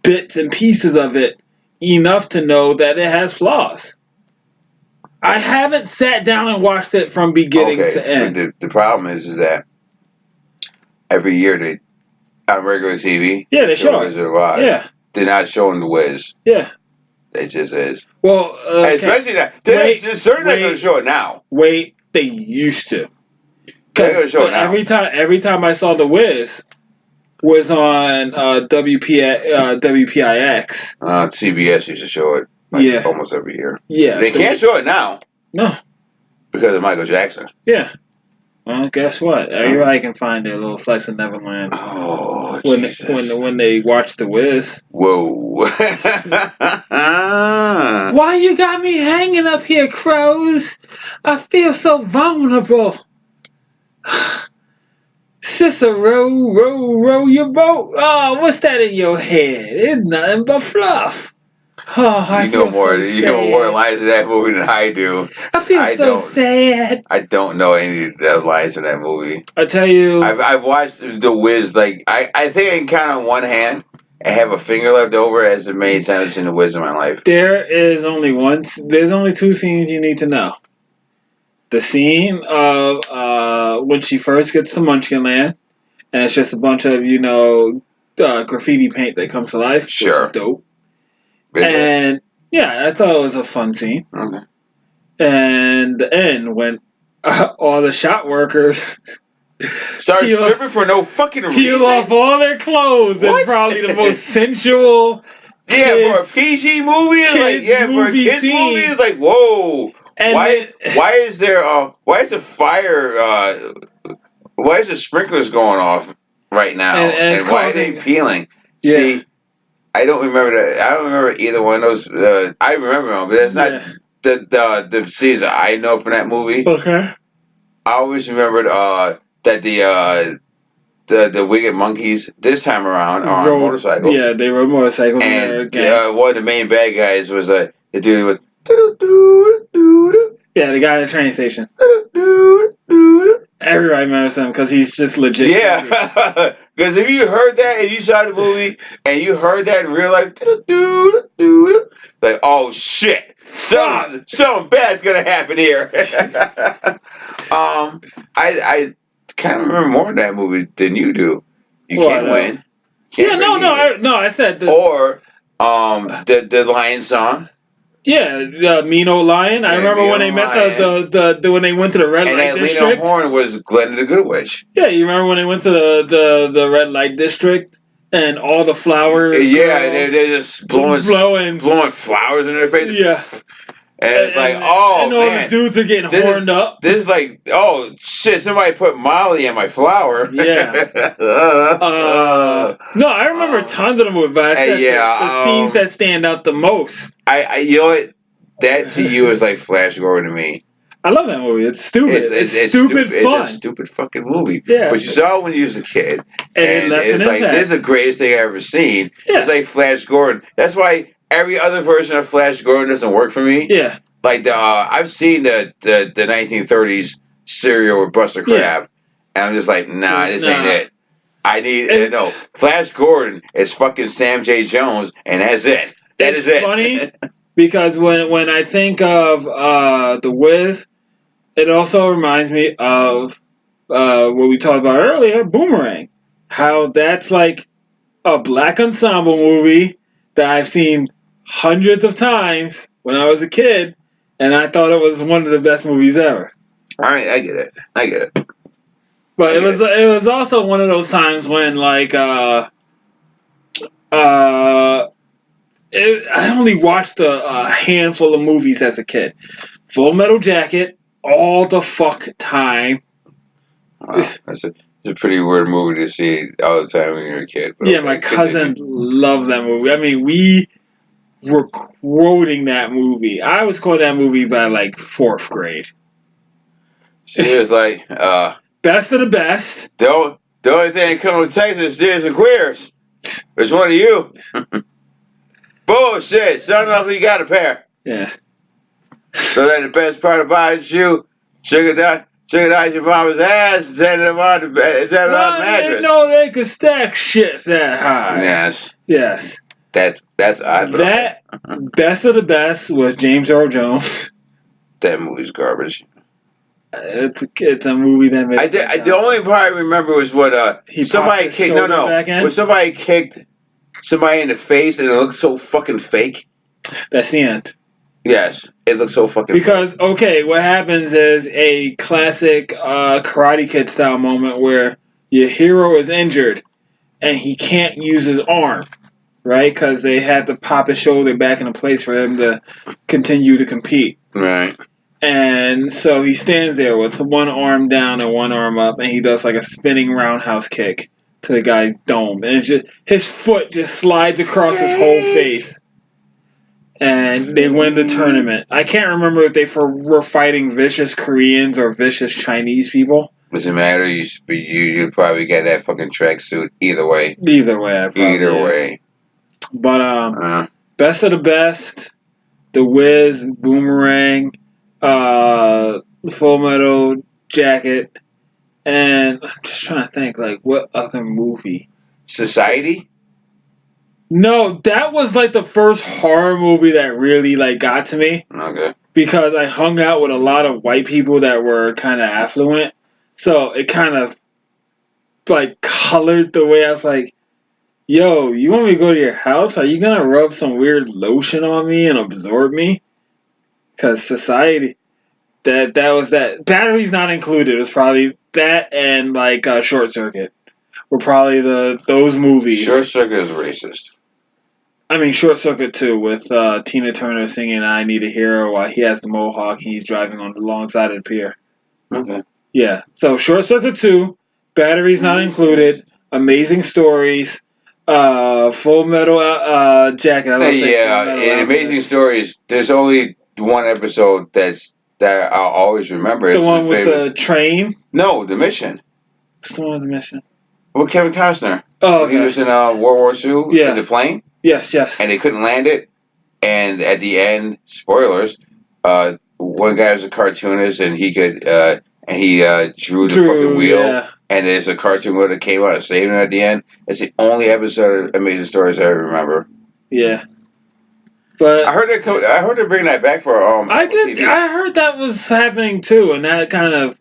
bits and pieces of it enough to know that it has flaws. I haven't sat down and watched it from beginning to end. But the problem is that every year they on regular TV, they show Wizard of Oz. Yeah, they're not showing the Wiz. Yeah, it just is. Well, especially that they're certainly going to show it now. Wait, they used to. They're going to show it now. Every time I saw the Wiz was on WPIX. CBS used to show it almost every year. Yeah. They can't show it now. No. Because of Michael Jackson. Yeah. Well, guess what? Everybody can find their little slice of Neverland Oh, when Jesus. when they watch The Wiz. Whoa. Why you got me hanging up here, crows? I feel so vulnerable. Cicero, row your boat. Oh, what's that in your head? It's nothing but fluff. Oh, I feel so sad. You know more lines in that movie than I do. I feel so sad. I don't know any of the lines in that movie. I tell you, I've watched The Wiz, like, I think I can count on one hand and have a finger left over as many times I've seen The Wiz in my life. There's only two scenes you need to know. The scene of when she first gets to Munchkinland, and it's just a bunch of, graffiti paint that comes to life, which is dope. And yeah, I thought it was a fun scene. Okay. And the end when all the shop workers start stripping for no fucking reason. Peel off all their clothes and probably the most sensual. For a PG movie, for a kids movie, it's like, whoa. And why is the fire? Why is the sprinklers going off right now? And why are they peeling? Yeah. See, I don't remember that. I don't remember either one of those. I remember them, but that's not the scenes I know from that movie. Okay. I always remembered that the Wicked Monkeys this time around are on motorcycles. Yeah, they rode motorcycles. And one of the main bad guys was the dude with. Yeah, the guy at the train station. Everybody knows him because he's just legit. Yeah, because if you heard that and you saw the movie and you heard that in real life, like, oh shit, something bad's gonna happen here. I kind of remember more of that movie than you do. You can't win. No. I said or the Lion song. Yeah, the Mean Old Lion. I remember when they met the when they went to the red light district. And that Lena Horne was Glenn the Good Witch. Yeah, you remember when they went to the red light district and all the flowers. Yeah, they're just blowing flowers in their face. Yeah. And it's like, oh, and all the dudes are getting horned up. This is like, oh shit! Somebody put Molly in my flower. Yeah. No, I remember tons of the movie, but I said the scenes that stand out the most. You know what? That to you is like Flash Gordon to me. I love that movie. It's stupid. It's stupid fun. It's a stupid fucking movie. Yeah. But you saw it when you was a kid, and it's like, this is the greatest thing I've ever seen. Yeah. It's like Flash Gordon. That's why every other version of Flash Gordon doesn't work for me. Yeah. Like I've seen the 1930s serial with Buster Crabbe, and I'm just like, nah, this ain't it. I need Flash Gordon is fucking Sam J. Jones, and that's it. It's funny because when I think of The Wiz, it also reminds me of what we talked about earlier, Boomerang. How that's like a black ensemble movie that I've seen hundreds of times when I was a kid, and I thought it was one of the best movies ever. All right, I get it. But it was also one of those times when I only watched a handful of movies as a kid. Full Metal Jacket, all the fuck time. Wow, it's a pretty weird movie to see all the time when you're a kid. But my cousin loved that movie. I mean, we were quoting that movie. I was quoting that movie by like 4th grade. She was like, best of the best. The only thing that comes with Texas is Zeers and Queers. Which one of you? Bullshit. Son enough you got a pair. Yeah. So that the best part about you, sugar out your mama's ass, send it on the mattress. No, they could stack shit that high. Yes. That's odd. That best of the best was James Earl Jones. That movie's garbage. It's a movie that made. The only part I remember was when somebody kicked. When somebody kicked somebody in the face and it looked so fucking fake. That's the end. Yes, it looks so fucking because fake. What happens is a classic Karate Kid style moment where your hero is injured and he can't use his arm, right? Because they had to pop his shoulder back into place for him to continue to compete. Right. And so he stands there with one arm down and one arm up, and he does like a spinning roundhouse kick to the guy's dome, and it's just his foot just slides across his whole face, and they win the tournament. I can't remember if they were fighting vicious Koreans or vicious Chinese people. Doesn't matter. You probably get that fucking tracksuit either way. Either way, I probably Either way. But best of the best, The Wiz, Boomerang, Full Metal Jacket, and I'm just trying to think, like, what other movie? Society? No, that was like the first horror movie that really like got to me. Okay. Because I hung out with a lot of white people that were kind of affluent, so it kind of like colored the way I was like, "Yo, you want me to go to your house? Are you gonna rub some weird lotion on me and absorb me?" Because society, that was that. Batteries not included. It was probably that and like Short Circuit were probably those movies. Short Circuit is racist. I mean, Short Circuit 2 with Tina Turner singing "I Need a Hero" while he has the mohawk and he's driving on the long side of the pier. Okay. Yeah. So Short Circuit 2, Batteries not included, Amazing Stories, Full Metal Jacket. In Amazing Stories, there's only one episode that I'll always remember. The one with the train? No, The Mission. What's the one with the mission? With Kevin Costner. Oh, okay. He was in World War II in the plane. Yes. And they couldn't land it. And at the end, spoilers, one guy was a cartoonist and he could drew the fucking wheel. Yeah. And there's a cartoon wheel that came out and saved him at the end. It's the only episode of Amazing Stories I ever remember. Yeah. But I heard they're bringing that back for TV. I heard that was happening too, and that kind of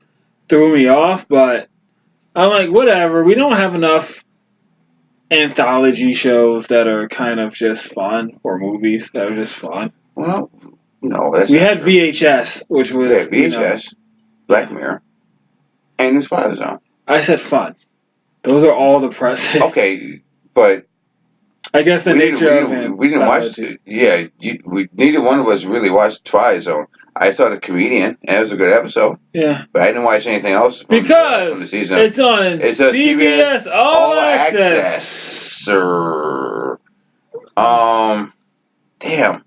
threw me off. But I'm like, whatever. We don't have enough anthology shows that are kind of just fun, or movies that are just fun. Well, no, that's we had true. VHS, which was VHS, Black Mirror, and This Twilight Zone. I said fun. Those are all depressing. Okay, but I guess the nature of it. We didn't watch it. Yeah, neither one of us really watched Twilight Zone. I saw The Comedian, and it was a good episode. Yeah. But I didn't watch anything else from the season. It's on CBS All Access. Sir. Damn.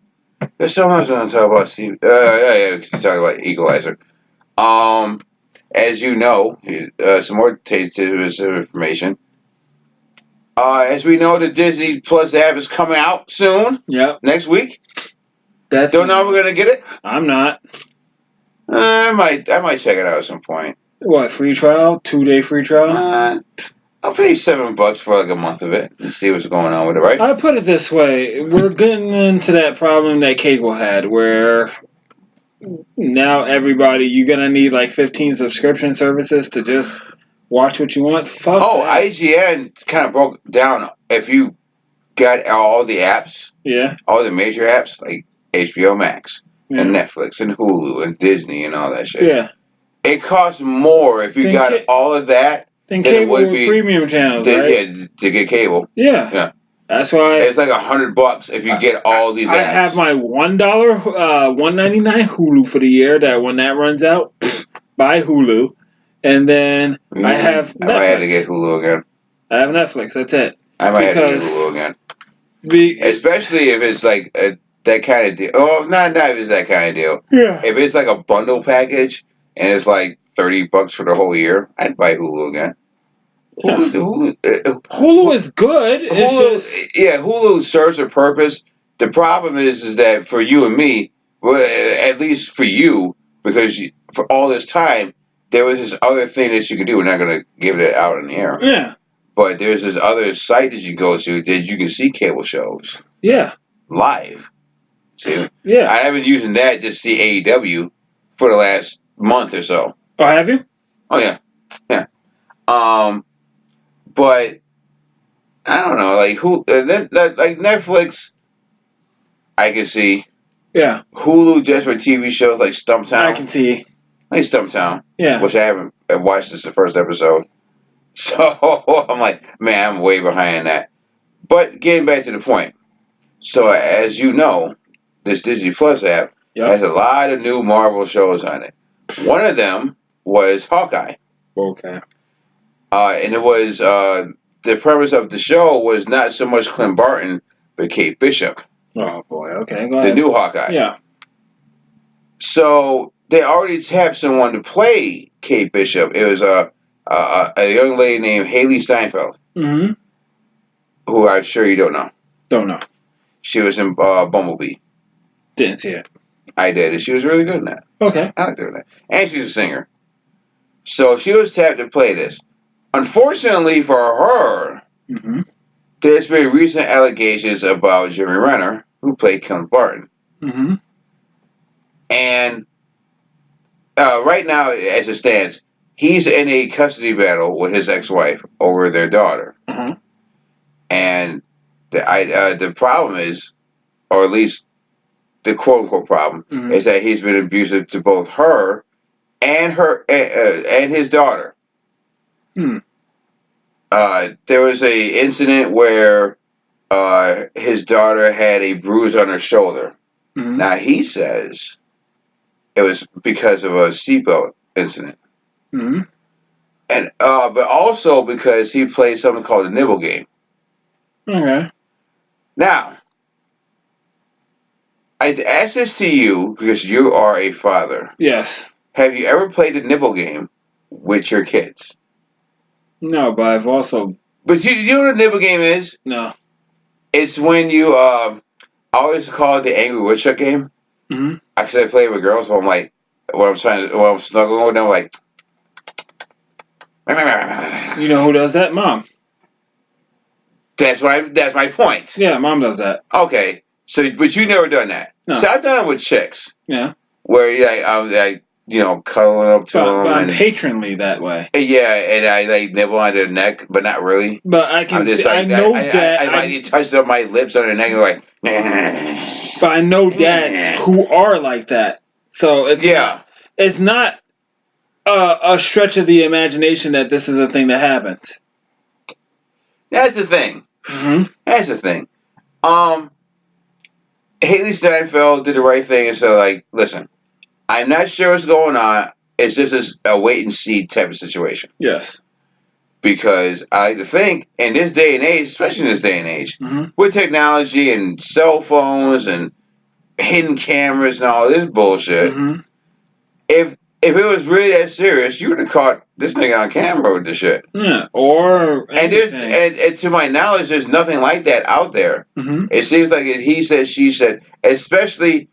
There's someone else going to talk about CBS. Yeah, we can talk about Equalizer. As you know, some more taste information. As we know, the Disney Plus app is coming out soon. Yep. Next week. Don't know if we're gonna get it. I'm not. I might check it out at some point. What, free trial? 2-day free trial? I'll pay $7 for like a month of it and see what's going on with it, right? I put it this way: we're getting into that problem that cable had, where now you're gonna need like 15 subscription services to just watch what you want. Fuck. Oh, that. IGN kind of broke down if you got all the apps. Yeah. All the major apps like HBO Max and Netflix and Hulu and Disney and all that shit. Yeah. It costs more if you got all of that than cable with premium channels, right? Yeah, to get cable. Yeah. Yeah. That's why it's like $100 if you get all these apps. I have my $1, $1.99 Hulu for the year. That when that runs out, buy Hulu, and then I have Netflix. I might have to get Hulu again. I have Netflix. That's it. I might have to get Hulu again. Especially if it's like that kind of deal. Oh, not if it's that kind of deal. Yeah. If it's like a bundle package and it's like $30 for the whole year, I'd buy Hulu again. Yeah. Hulu is good. Hulu serves a purpose. The problem is that for you and me, well, at least for you, because for all this time, there was this other thing that you could do. We're not going to give it out in the air. Yeah. But there's this other site that you go to that you can see cable shows. Yeah. Live. See? Yeah. I have been using that to see AEW for the last month or so. Oh, have you? Oh, yeah. Yeah. But I don't know, like Netflix, I can see. Yeah. Hulu just for TV shows like Stumptown. I can see. Like Stumptown. Yeah. Which I haven't watched since the first episode. So I'm like, man, I'm way behind that. But getting back to the point. So as you know, this Disney Plus app Yep. Has a lot of new Marvel shows on it. One of them was Hawkeye. Okay. And it was the premise of the show was not so much Clint Barton, but Kate Bishop. Oh boy. Okay. Go The ahead. new Hawkeye. Yeah. So they already tapped someone to play Kate Bishop. It was a young lady named Haley Steinfeld, Mm-hmm. who I'm sure you don't know. Don't know. She was in Bumblebee. Didn't see it. I did, and she was really good in that. Okay. I liked her in that. And she's a singer. So she was tapped to play this. Unfortunately for her, Mm-hmm. there's been recent allegations about Jeremy Renner, who played Clint Barton. Mm-hmm. And right now, as it stands, he's in a custody battle with his ex-wife over their daughter. Uh-huh. And the problem is, or at least the quote-unquote problem, is that he's been abusive to both her and and his daughter. Hmm. There was a incident where his daughter had a bruise on her shoulder. Mm-hmm. Now he says it was because of a seatbelt incident, Mm-hmm. and but also because he played something called the nibble game. Okay. Now, I ask this to you because you are a father. Yes. Have you ever played the nibble game with your kids? No, but I've also But you know what a nibble game is? no. It's when you I always call it the angry woodchuck game. Mm-hmm. Actually, I play it with girls, so I'm like, when I'm snuggling with them, I'm like, You know who does that? Mom. that's my point. Yeah, Mom does that. Okay, so but you never done that. No. So I've done it with chicks. Yeah. Where I'm like, cuddling up to them, But I'm and patronly that way. yeah, and I like nibble on their neck, but not really. But I can I'm just see. I like know I that. might touch up my lips on their neck, and like. But I know dads who are like that. So it's not a stretch of the imagination that this is a thing that happens. That's the thing. Mm-hmm. That's the thing. Haley Steinfeld did the right thing and said, like, listen, I'm not sure what's going on. It's just a wait and see type of situation. Yes. Because I like to think in this day and age, especially in this day and age, Mm-hmm. with technology and cell phones and hidden cameras and all this bullshit, Mm-hmm. if it was really that serious, you would have caught this nigga on camera with this shit. Yeah. Or anything. And to my knowledge, there's nothing like that out there. Mm-hmm. It seems like he said, she said, especially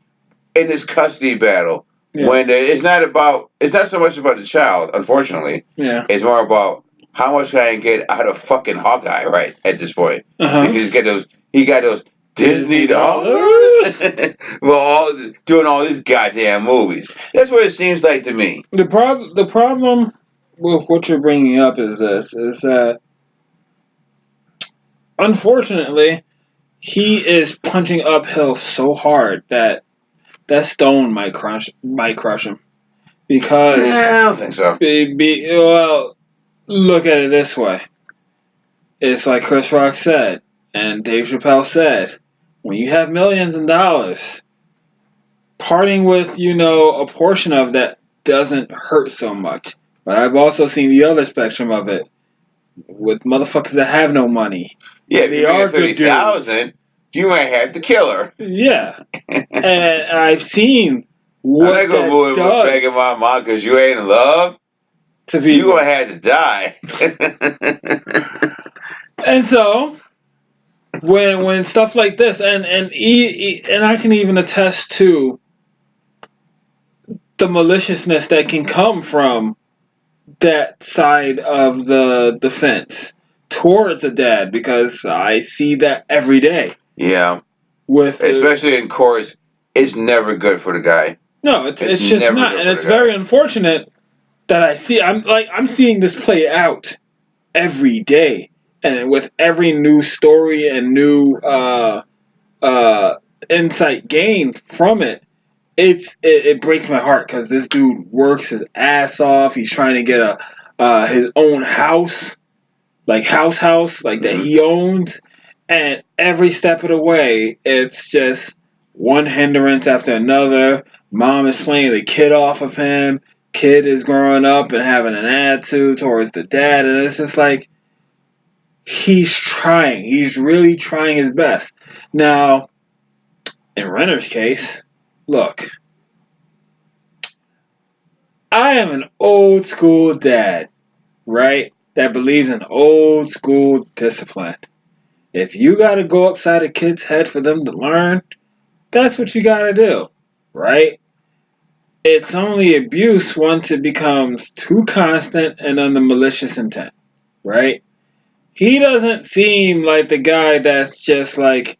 in this custody battle. Yes. When it's not so much about the child, unfortunately. Yeah. It's more about how much can I get out of fucking Hawkeye right at this point. Uh-huh. Because he got those Disney dollars. Well, doing all these goddamn movies. That's what it seems like to me. The problem with what you're bringing up is that unfortunately he is punching uphill so hard that stone might crush him because I don't think so. well, look at it this way. It's like Chris Rock said and Dave Chappelle said, when you have millions of dollars, parting with a portion of that doesn't hurt so much. But I've also seen the other spectrum of it with motherfuckers that have no money. Yeah, if you are 30,000, you might have to kill her. Yeah, and I've seen what I'm not gonna move with begging my mom because you ain't in love. You gonna have to die. And so when stuff like this, and I can even attest to the maliciousness that can come from that side of the defense towards a dad, because I see that every day. Yeah. Especially in chorus, it's never good for the guy. No, it's just not, and it's very unfortunate that I'm seeing this play out every day, and with every new story and new insight gained from it. It breaks my heart because this dude works his ass off. He's trying to get his own house, like house, like that he owns, and every step of the way, it's just one hindrance after another. Mom is playing the kid off of him. Kid is growing up and having an attitude towards the dad, and it's just like he's trying. He's really trying his best. Now, in Renner's case, look, I am an old school dad, right? That believes in old school discipline. If you gotta go upside a kid's head for them to learn, that's what you gotta do, right? It's only abuse once it becomes too constant and under malicious intent, right? He doesn't seem like the guy that's just like,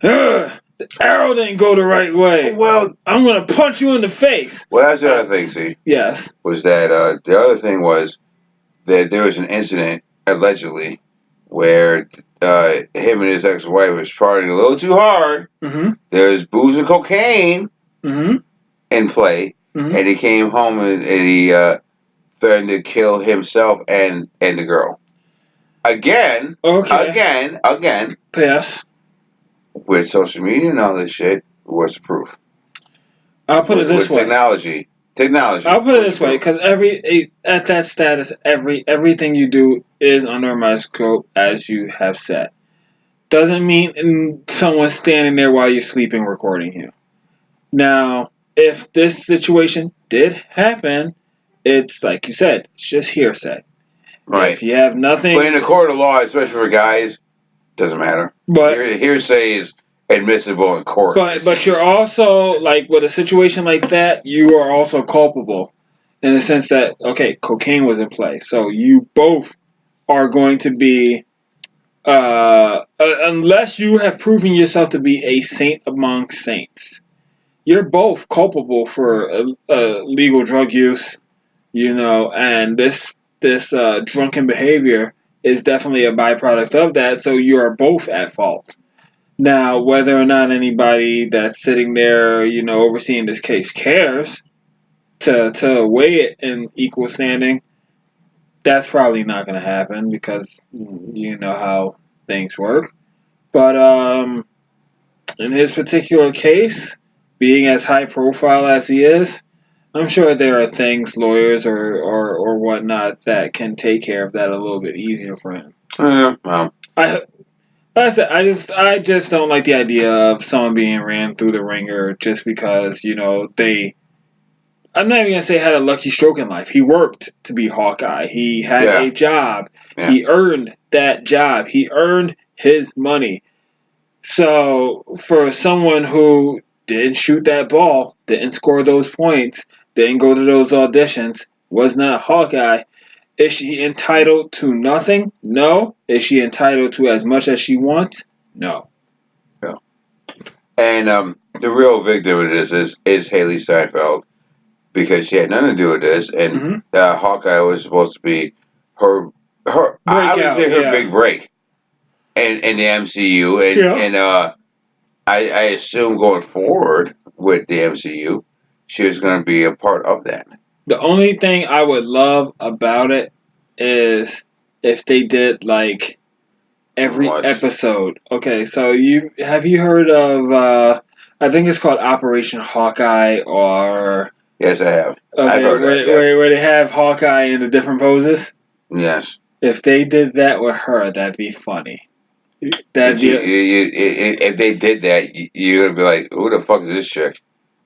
ugh, the arrow didn't go the right way. Well, I'm gonna punch you in the face. Well, that's the other thing, see. Yes. Was that the other thing was that there was an incident, allegedly, where him and his ex-wife was partying a little too hard. Mm-hmm. There was booze and cocaine in play, Mm-hmm. and he came home and he threatened to kill himself and the girl. Again. Yes. With social media and all this shit, what's the proof? I'll put it this way. Technology. I'll put it this way, because at that status, everything you do is under a microscope, as you have said. Doesn't mean someone standing there while you're sleeping recording you. Now, if this situation did happen, it's like you said, it's just hearsay. Right. If you have nothing, but in a court of law, especially for guys, doesn't matter. But hearsay is admissible in court. But you're also, like, with a situation like that, you are also culpable in the sense that, okay, cocaine was in play, so you both are going to be, unless you have proven yourself to be a saint among saints, you're both culpable for legal drug use, and this drunken behavior is definitely a byproduct of that, so you are both at fault. Now, whether or not anybody that's sitting there, overseeing this case cares to weigh it in equal standing, that's probably not going to happen because you know how things work. But in his particular case, being as high profile as he is, I'm sure there are things, lawyers or whatnot, that can take care of that a little bit easier for him. Well. I just don't like the idea of someone being ran through the ringer just because, they. I'm not even going to say had a lucky stroke in life. He worked to be Hawkeye. He had a job. Yeah. He earned that job. He earned his money. So for someone who didn't shoot that ball, didn't score those points, didn't go to those auditions, was not Hawkeye, is she entitled to nothing? No. Is she entitled to as much as she wants? No. Yeah. And the real victim of this is Haley Steinfeld, because she had nothing to do with this, and Hawkeye was supposed to be her I would say her big break in the MCU, and I assume going forward with the MCU, she was going to be a part of that. The only thing I would love about it is if they did like every episode. Okay, so have you heard of I think it's called Operation Hawkeye, or yes, I have. Okay, I've heard that, yes. Where they have Hawkeye in the different poses. Yes. If they did that with her, that'd be funny. If they did that, you're gonna be like, "Who the fuck is this chick?"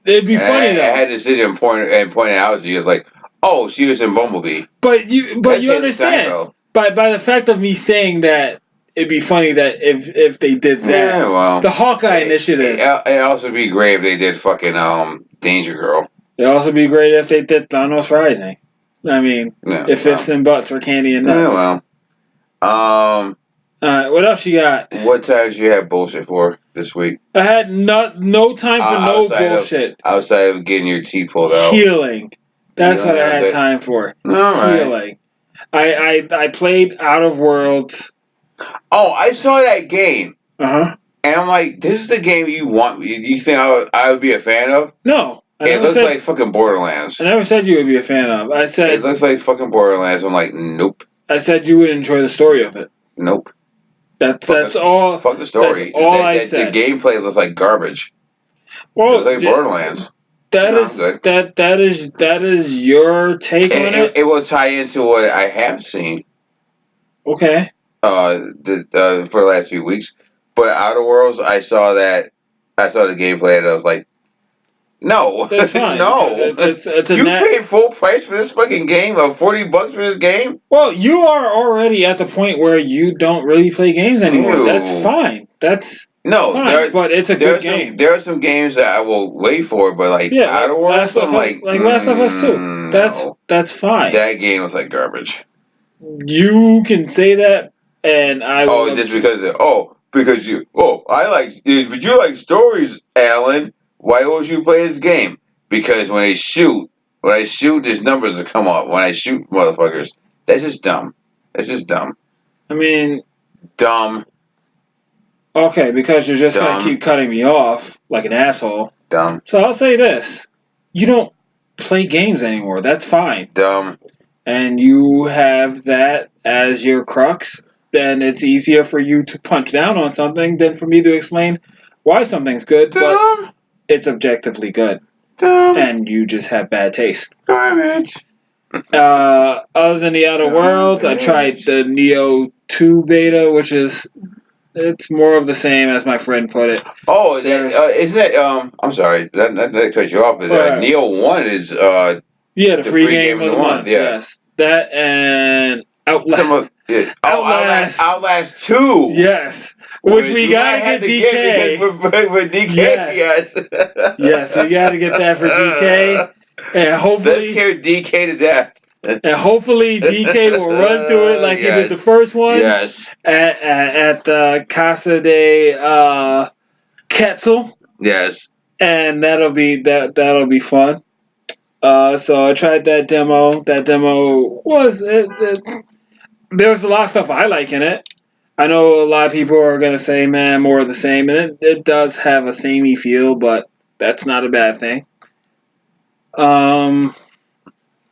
It'd be funny though. I had to sit and point it out to you. It's like, "Oh, she was in Bumblebee." But you understand. By the fact of me saying that, it'd be funny that if they did that. Yeah, well, the Hawkeye initiative. It'd also be great if they did fucking Danger Girl. It'd also be great if they did Thanos Rising. I mean, if ifs and buts were candy and nuts. Yeah, well. What else you got? What time did you have bullshit for this week? I had no time for no bullshit. Outside of getting your teeth pulled out. Healing. That's what I had time for. All right. Healing. I played Out of Worlds. Oh, I saw that game. Uh-huh. And I'm like, this is the game you want. You think I would be a fan of? No. It looks like fucking Borderlands. I never said you would be a fan of. I said it looks like fucking Borderlands. I'm like, nope. I said you would enjoy the story of it. Nope. That's all. Fuck the story. That's all I said. The gameplay looks like garbage. Well, It's like Borderlands. that is your take on it. It will tie into what I have seen. Okay. For the last few weeks, but Outer Worlds, I saw the gameplay, and I was like, no, That's fine. no, It's a you net. paid full price for this fucking game of $40 for this game. Well, you are already at the point where you don't really play games anymore. Ew. That's fine. That's No, fine. But it's a good game. There are some games that I will wait for, but like Yeah, Outer Worlds, I'm like, Last of Us 2. no. That's fine. That game was like garbage. You can say that, and I will. Oh, just because but you like stories, Alan. Why won't you play this game? Because when I shoot, there's numbers that come up. When I shoot motherfuckers, that's just dumb. That's just dumb. I mean, Dumb. okay, because you're just gonna keep cutting me off like an asshole. Dumb. So I'll say this: you don't play games anymore. That's fine. Dumb. And you have that as your crux, then it's easier for you to punch down on something than for me to explain why something's good, Dumb. but it's objectively good. Dumb. And you just have bad taste. Garbage. Other than the Outer Worlds, I tried the Neo 2 beta, which is it's more of the same, as my friend put it. Oh, isn't that I'm sorry, that cut you off. But Neo 1 is the free game of the month. Yeah. Yes, that and Outlast. Outlast 2. Yes, which we gotta get DK. For DK, yes. Yes, we gotta get that for DK, and hopefully let's scare DK to death. And hopefully DK will run through it like he did the first one. Yes. At the Casa de Quetzal. Yes. And that'll be fun. So I tried that demo. That demo was there's a lot of stuff I like in it. I know a lot of people are gonna say, man, more of the same, and it does have a samey feel, but that's not a bad thing.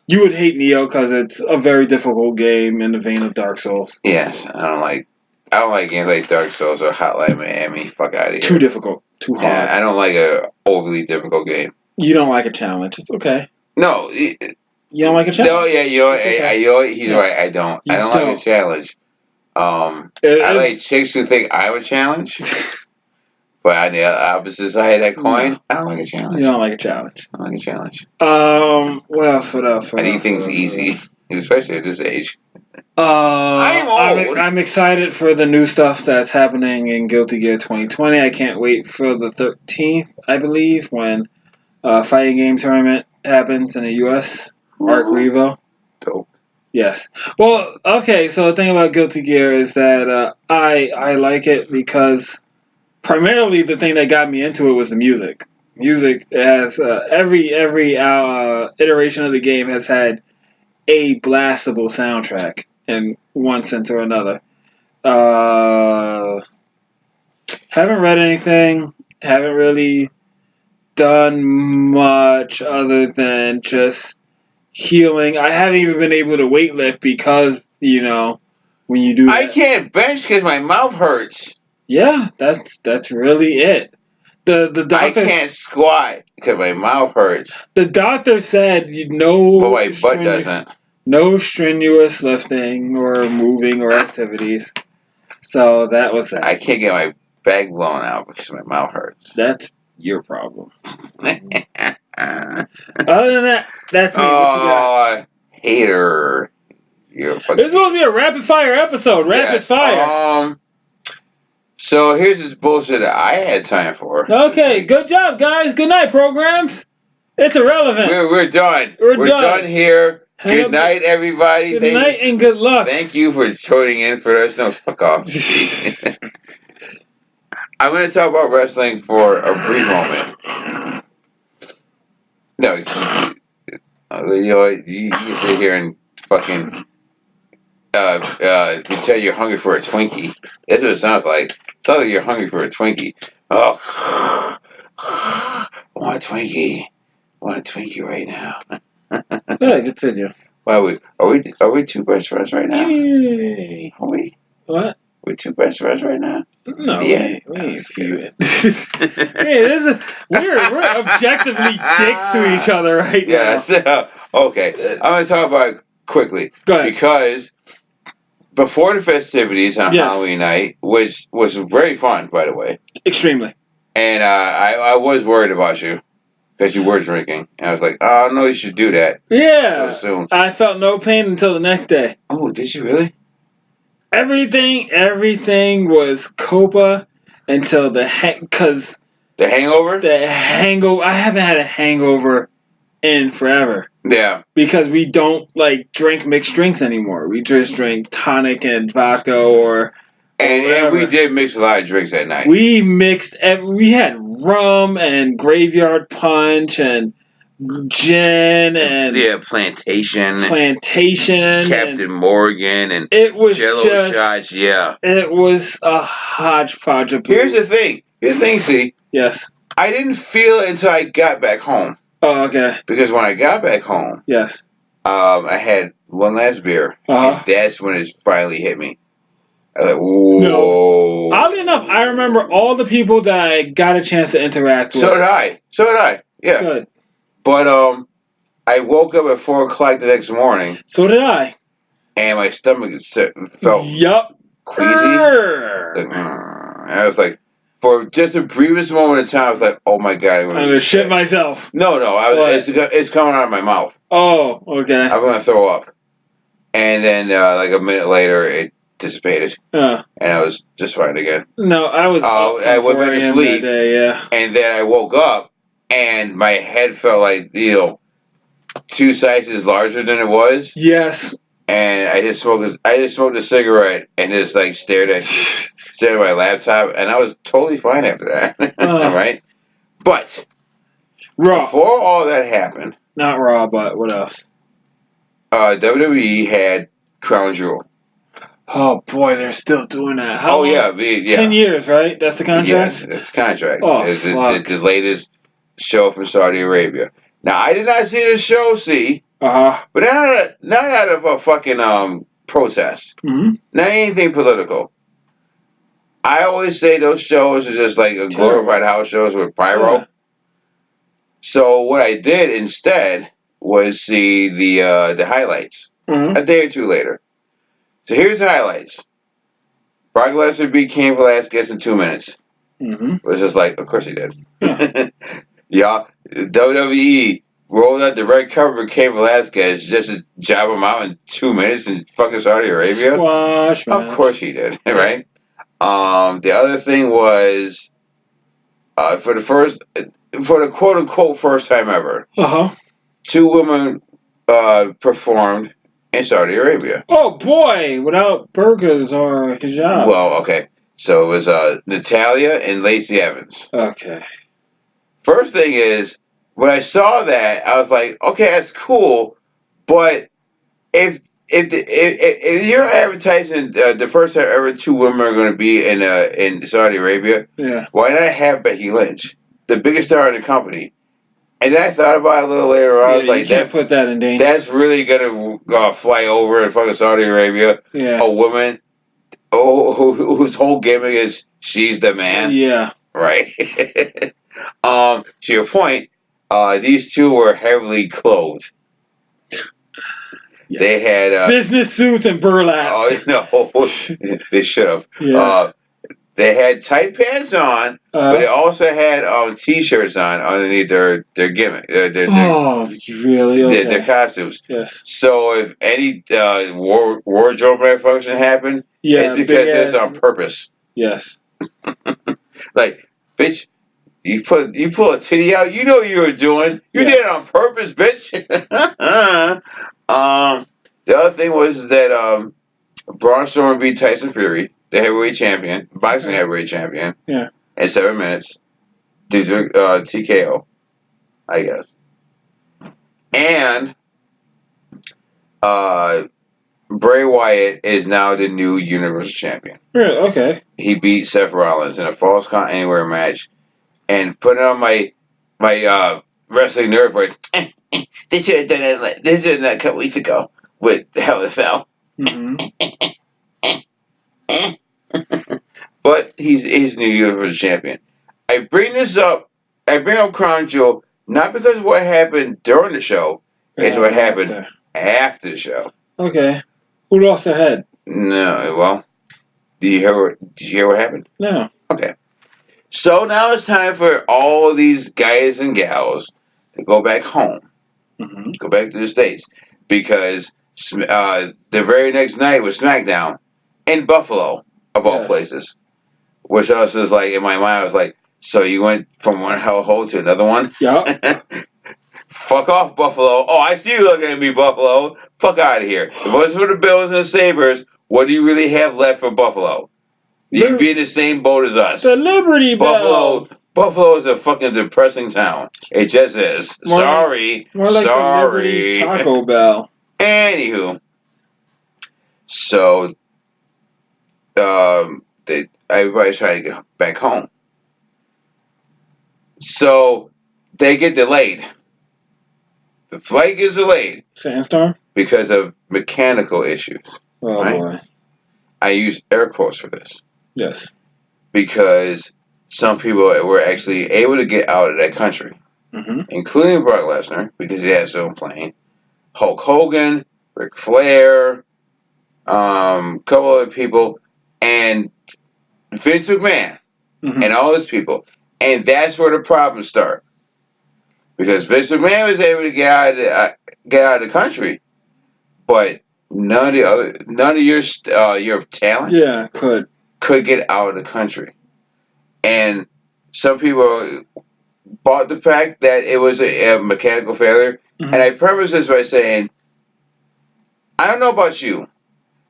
You would hate Neo because it's a very difficult game in the vein of Dark Souls. Yes, I don't like games like Dark Souls or Hotline Miami. Fuck out of here. Too difficult. Too hard. Yeah, I don't like a overly difficult game. You don't like a challenge. It's okay. No. You don't like a challenge? No, yeah, he's right. I don't like a challenge. I like chicks who think I'm a challenge. But on the opposite side of that coin, I don't like a challenge. You don't like a challenge. I don't like a challenge. What else? I need things easy, especially at this age. I'm old. I'm excited for the new stuff that's happening in Guilty Gear 2020. I can't wait for the 13th, I believe, when fighting game tournament happens in the U.S. Arc Revo. Dope. Yes. Well, okay. So the thing about Guilty Gear is that I like it because primarily the thing that got me into it was the music. Music has every iteration of the game has had a blastable soundtrack in one sense or another. Haven't read anything. Haven't really done much other than just healing. I haven't even been able to weightlift because when you do that, I can't bench because my mouth hurts. Yeah, that's really it. The doctor, I can't squat because my mouth hurts. The doctor said no. But my butt doesn't. No strenuous lifting or moving or activities. So that was that. I can't get my bag blown out because my mouth hurts. That's your problem. Other than that, that's me. What you got? Hater. This is supposed to be a rapid fire episode. Rapid fire. So here's this bullshit that I had time for. Okay, good job, guys. Good night, programs. It's irrelevant. We're done. We're done here. Good night, everybody. Good night and good luck. Thank you for tuning in for us. No, fuck off. I'm going to talk about wrestling for a brief moment. No, you sit here and fucking you tell you're hungry for a Twinkie. That's what it sounds like. It sounds like you're hungry for a Twinkie. Oh, I want a Twinkie. I want a Twinkie right now. Yeah, continue. Why are we two best friends right now? Yay. Are we? What? We're two best friends right now. No, we ain't feuding. We're objectively dicks to each other right now. Yeah. Okay. I'm gonna talk about it quickly. Go ahead. Because before the festivities on Halloween night, which was very fun, by the way. Extremely. And I was worried about you because you were drinking, and I was like, oh, I don't know you should do that. Yeah. So soon. I felt no pain until the next day. Oh, did you really? Everything was Copa until the hangover. The hangover. I haven't had a hangover in forever. Yeah. Because we don't drink mixed drinks anymore. We just drink tonic and vodka or. And we did mix a lot of drinks that night. We mixed. We had rum and graveyard punch and gin and plantation, Captain Morgan, and it was Jello shots. Yeah, it was a hodgepodge of booze. Here's the thing. See, yes, I didn't feel it until I got back home. Oh, okay. Because when I got back home, yes, I had one last beer, and that's when it finally hit me. I was like, whoa. No. Oddly enough, I remember all the people that I got a chance to interact with. So did I. Yeah. Good. But I woke up at 4 o'clock the next morning. So did I. And my stomach felt queasy. And I was like, for just a briefest moment of time, I was like, oh my God. I'm going to shit myself. No. It's coming out of my mouth. Oh, okay. I'm going to throw up. And then like a minute later, it dissipated. And I was just fine again. No, I was I went back to sleep. That day, yeah. And then I woke up, and my head felt like, 2 sizes larger than it was. Yes. And I just smoked a cigarette and just stared at my laptop, and I was totally fine after that. Right? But Raw. Before all that happened, not Raw, but what else? WWE had Crown Jewel. Oh boy, they're still doing that. How long? Yeah. 10 years, right? That's the contract? Yes, that's the contract. Oh, it's fuck. the latest show from Saudi Arabia. Now, I did not see the show, but not out of a fucking protest. Mm-hmm. Not anything political. I always say those shows are just like a glorified house shows with pyro. Yeah. So what I did instead was see the highlights a day or two later. So here's the highlights. Brock Lesnar beat Cain Velasquez in 2 minutes. It was just like, of course he did. Yeah, WWE rolled out the red carpet for Cain Velasquez just to job him out in 2 minutes in fucking Saudi Arabia. Squash match. Of course he did, right? The other thing was for the quote unquote first time ever. 2 women performed in Saudi Arabia. Oh boy, without burqas or hijabs. Well, okay. So it was Natalia and Lacey Evans. Okay. First thing is, when I saw that, I was like, okay, that's cool, but if you're advertising the first time ever 2 women are going to be in Saudi Arabia, why not have Becky Lynch, the biggest star in the company? And then I thought about it a little later on. I was like, you can't put that in danger. That's really going to fly over in fucking Saudi Arabia. Yeah. A woman whose whole gimmick is she's the man. Yeah. Right. To your point, these 2 were heavily clothed. Yeah. They had business suits and burlap. Oh no, they should have. Yeah. They had tight pants on, but they also had t-shirts on underneath their gimmick. Really? Okay. Their costumes. Yes. So if any wardrobe malfunction happened, it's because it's on purpose. Yes. Like, bitch, you pull a titty out, you know what you were doing. You did it on purpose, bitch. The other thing was that Braun Strowman beat Tyson Fury, the heavyweight champion, boxing heavyweight champion, in 7 minutes due to TKO, I guess. And Bray Wyatt is now the new Universal Champion. Really? Okay. He beat Seth Rollins in a Falls Count Anywhere match, and putting on my wrestling nerd voice. They should have done it. This is a couple weeks ago with Hell in a Cell. but he's new Universal Champion. I bring this up. I bring up Crown Jewel not because of what happened during the show. It's what happened after the show. Okay. Who lost their head? No, well, did you hear what happened? No. Okay. So now it's time for all these guys and gals to go back home. Mm-hmm. Go back to the States. Because the very next night was SmackDown in Buffalo, of all places. Which I was just like, in my mind, I was like, so you went from one hellhole to another one? Yeah. Fuck off, Buffalo. Oh, I see you looking at me, Buffalo. Fuck out of here. If it was for the Bills and the Sabres, what do you really have left for Buffalo? You'd be in the same boat as us. The Liberty Bell. Buffalo is a fucking depressing town. It just is. More like the Liberty Taco Bell. Anywho, so everybody's trying to get back home. So they get delayed. The flight gets delayed. Sandstorm? Because of mechanical issues. Oh, right? Boy. I use air quotes for this. Yes. Because some people were actually able to get out of that country. Mm-hmm. Including Brock Lesnar, because he had his own plane. Hulk Hogan, Ric Flair, couple other people, and Vince McMahon, and all those people. And that's where the problems start. Because Vince McMahon was able to get out of the country, but none of your talent could get out of the country. And some people bought the fact that it was a mechanical failure. Mm-hmm. And I preface this by saying, I don't know about you,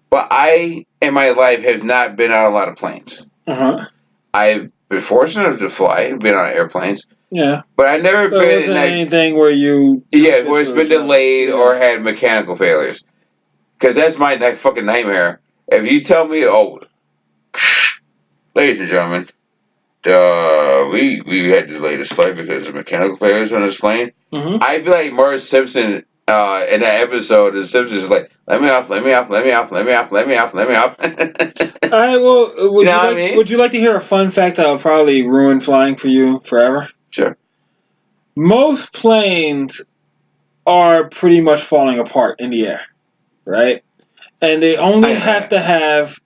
but I, in my life, have not been on a lot of planes. Uh-huh. I've been fortunate to fly, been on airplanes. Yeah. But I've never been in anything where you... Yeah, where it's been delayed or had mechanical failures. Because that's my fucking nightmare. If you tell me, ladies and gentlemen, we had to delay this flight because of mechanical failures on this plane. Mm-hmm. I'd be like Marge Simpson in that episode. The Simpsons is like, let me off. All right, well, would you like to hear a fun fact that'll probably ruin flying for you forever? Sure. Most planes are pretty much falling apart in the air, right? And they only have to have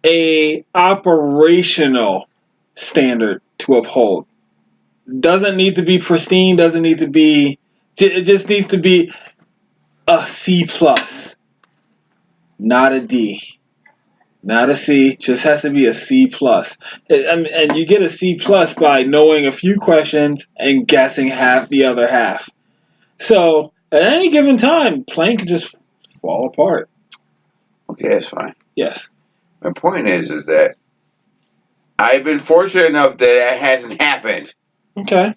a operational standard to uphold. Doesn't need to be pristine, doesn't need to be... It just needs to be a C+. Not a D. Not a C, just has to be a C+. And you get a C+ by knowing a few questions and guessing half the other half. So, at any given time, plane could just fall apart. Okay, that's fine. Yes. My point is that I've been fortunate enough that hasn't happened. Okay.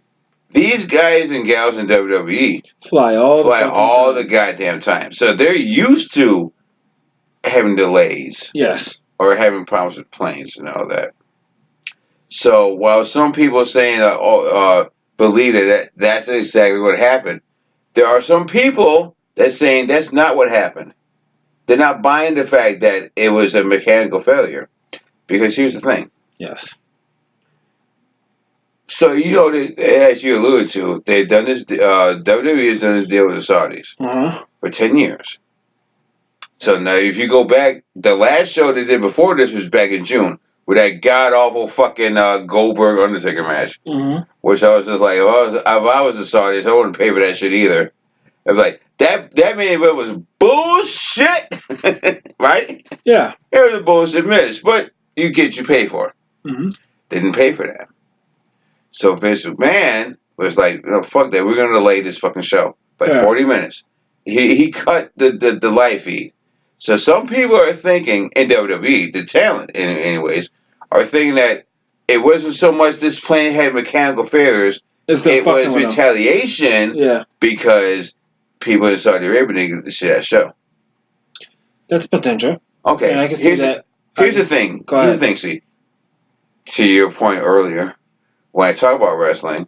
These guys and gals in WWE fly all the goddamn time. So they're used to having delays. Yes. Or having problems with planes and all that. So while some people saying believe that's exactly what happened, there are some people that's saying that's not what happened. They're not buying the fact that it was a mechanical failure. Because here's the thing. Yes. So, as you alluded to, they've done this, WWE has done this deal with the Saudis for 10 years. So now if you go back, the last show they did before this was back in June with that god-awful fucking Goldberg-Undertaker match. Mm-hmm. Which I was just like, if I was the Saudis, I wouldn't pay for that shit either. I'd be like, that main event was bullshit! Right? Yeah. It was a bullshit match, but you get you pay for. Mm-hmm. Didn't pay for that. So Vince McMahon was like, no, fuck that. We're going to delay this fucking show by 40 minutes. He cut the live feed. So some people are thinking, in WWE, the talent, anyways, are thinking that it wasn't so much this plane had mechanical failures. It was retaliation because people in Saudi Arabia didn't get to see that show. That's potential. Okay. Yeah, I can see that. Here's the thing. Here's the thing, see. To your point earlier, when I talk about wrestling,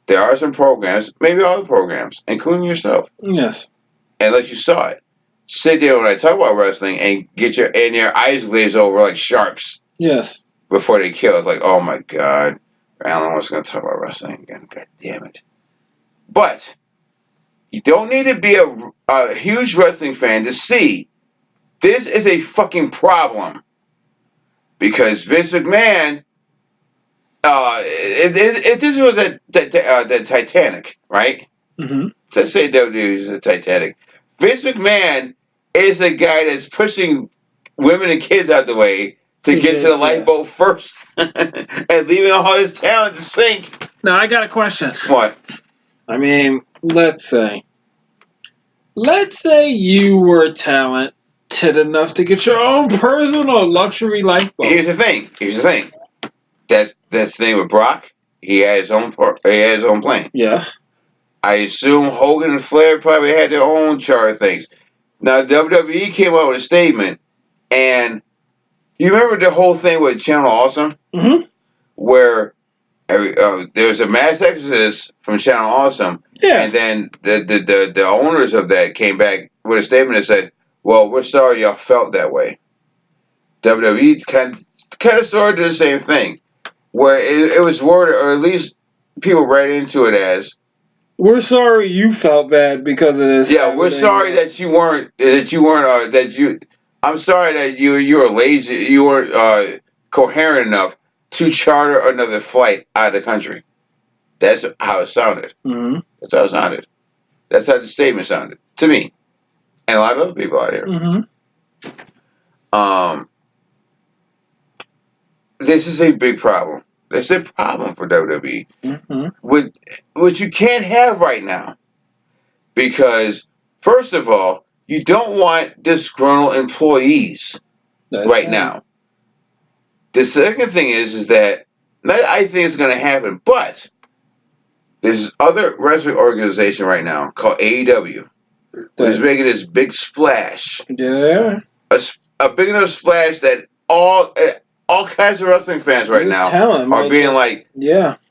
there are some programs, maybe all the programs, including yourself. Yes. Unless you saw it. Sit there when I talk about wrestling and get your eyes glazed over like sharks. Yes. before they kill. It's like, oh my god, Alan was going to talk about wrestling again. God damn it! But you don't need to be a huge wrestling fan to see this is a fucking problem because Vince McMahon. If this was the Titanic, right? Mm-hmm. Let's say WWE is the Titanic. Vince McMahon is the guy that's pushing women and kids out the way to get to the lifeboat first and leaving all his talent to sink. Now, I got a question. What? I mean, let's say you were talented enough to get your own personal luxury lifeboat. Here's the thing. That's the thing with Brock. He had his own plane. Yeah. I assume Hogan and Flair probably had their own charter things. Now WWE came out with a statement, and you remember the whole thing with Channel Awesome, where there was a mass exodus from Channel Awesome, and then the owners of that came back with a statement that said, "Well, we're sorry y'all felt that way." WWE kind of sort of did the same thing, where it was worded, or at least people read into it as, "We're sorry you felt bad because of this." Yeah, we're sorry that you weren't. I'm sorry that you were lazy. You weren't coherent enough to charter another flight out of the country. That's how it sounded. Mm-hmm. That's how it sounded. That's how the statement sounded to me, and a lot of other people out here. Mm-hmm. This is a big problem. It's a problem for WWE. Mm-hmm. Which you can't have right now, because first of all, you don't want disgruntled employees now. The second thing is that I think it's going to happen, but there's this other wrestling organization right now called AEW, which is making this big splash. Yeah. A big enough splash that all kinds of wrestling fans right now are being like,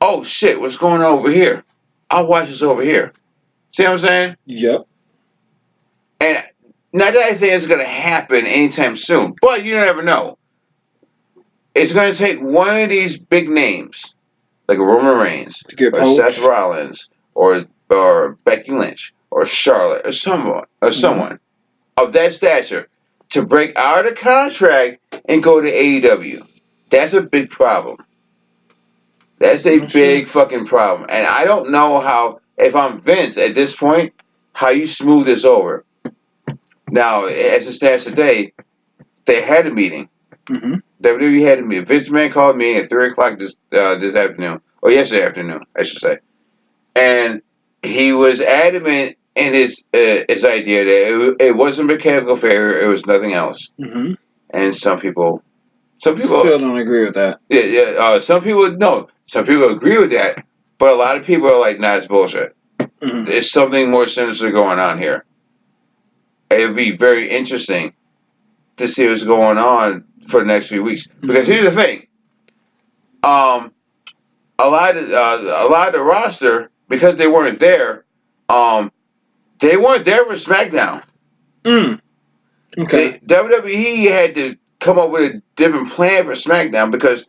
oh shit, what's going on over here? I'll watch this over here. See what I'm saying? Yep. And not that I think it's going to happen anytime soon, but you never know. It's going to take one of these big names, like Roman Reigns, or Seth Rollins, or Becky Lynch, or Charlotte, or someone of that stature, to break out of the contract and go to AEW. That's a big problem. That's a big fucking problem. And I don't know how, if I'm Vince at this point, how you smooth this over. Now, as it stands today, they had a meeting. Mm-hmm. WWE had a meeting. Vince McMahon called me at 3 o'clock this afternoon, or yesterday afternoon, I should say. And he was adamant in his idea that it wasn't mechanical failure, it was nothing else. Mm-hmm. And some people still don't agree with that. Yeah. Some people agree with that, but a lot of people are like, nah, it's bullshit. Mm-hmm. There's something more sinister going on here. It would be very interesting to see what's going on for the next few weeks. Because here's the thing. A lot of the roster, because they weren't there for SmackDown. Okay. WWE had to come up with a different plan for SmackDown because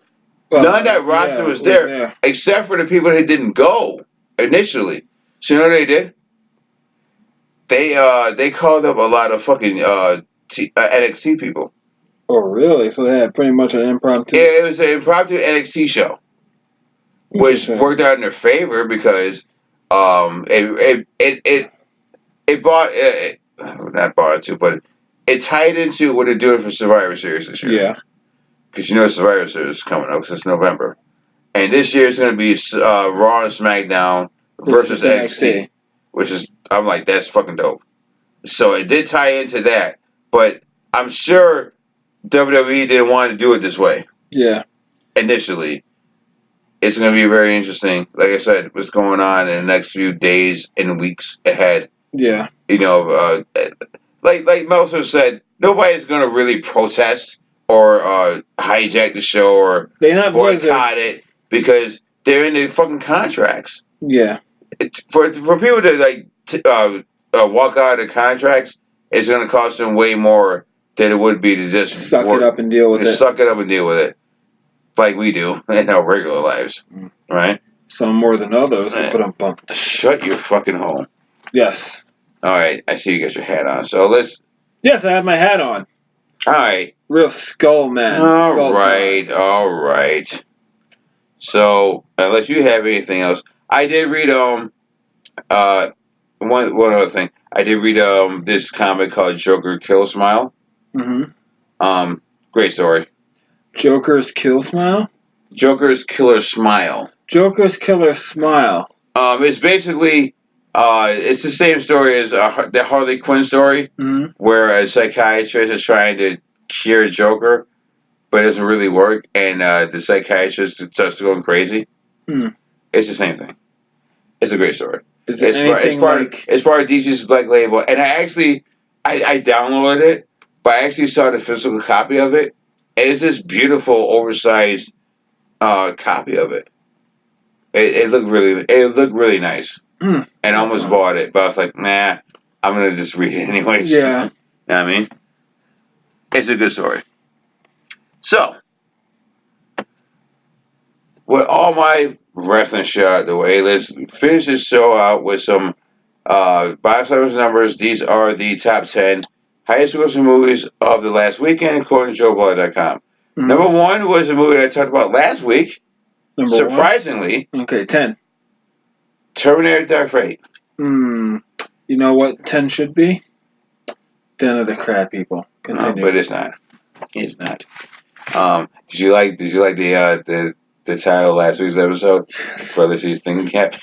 none of that roster was there except for the people that didn't go initially. So you know what they did? They called up a lot of fucking NXT people. Oh, really? So they had pretty much an impromptu. Yeah, it was an impromptu NXT show, which worked out in their favor because it tied into what they're doing for Survivor Series this year. Yeah. Because you know Survivor Series is coming up since November, and this year is going to be Raw and SmackDown versus NXT, which is, I'm like, that's fucking dope. So it did tie into that, but I'm sure WWE didn't want to do it this way. Yeah. Initially. It's going to be very interesting. Like I said, what's going on in the next few days and weeks ahead. Yeah. You know, like Meltzer said, nobody's going to really protest or hijack the show or boycott it because they're in their fucking contracts. Yeah. For people to walk out of the contracts, it's going to cost them way more than it would be to just suck it up and deal with it. Suck it up and deal with it. like we do in our regular lives, right? Some more than others. But I'm bumped. Shut your fucking hole. Yes. All right, I see you got your hat on. So let's. Yes, I have my hat on. All right. Real skull man. All right. So unless you have anything else, I did read one other thing. I did read this comic called Joker Kill Smile. Mm-hmm. Great story. Joker's Kill Smile? Joker's Killer Smile. Joker's Killer Smile. It's basically it's the same story as the Harley Quinn story, where a psychiatrist is trying to cure Joker, but it doesn't really work, and the psychiatrist starts going crazy. It's the same thing. It's a great story. It's part of DC's Black Label, and I downloaded it, but I actually saw the physical copy of it, and it's this beautiful, oversized copy of it. It looked really nice, and I almost bought it, but I was like, nah, I'm gonna just read it anyways. Yeah. You know what I mean? It's a good story. So, with all my wrestling shit out of the way, let's finish this show out with some box office numbers. These are the top 10 highest grossing movies of the last weekend, according to JoeBlog.com. Number one was a movie that I talked about last week. Surprisingly. Okay, 10. Terminator Dark Fate. You know what 10 should be? Den of the Crab People. Continue. No, but it's not. It's not. Did you like the title of last week's episode? Yes. Parentheses thinking cap.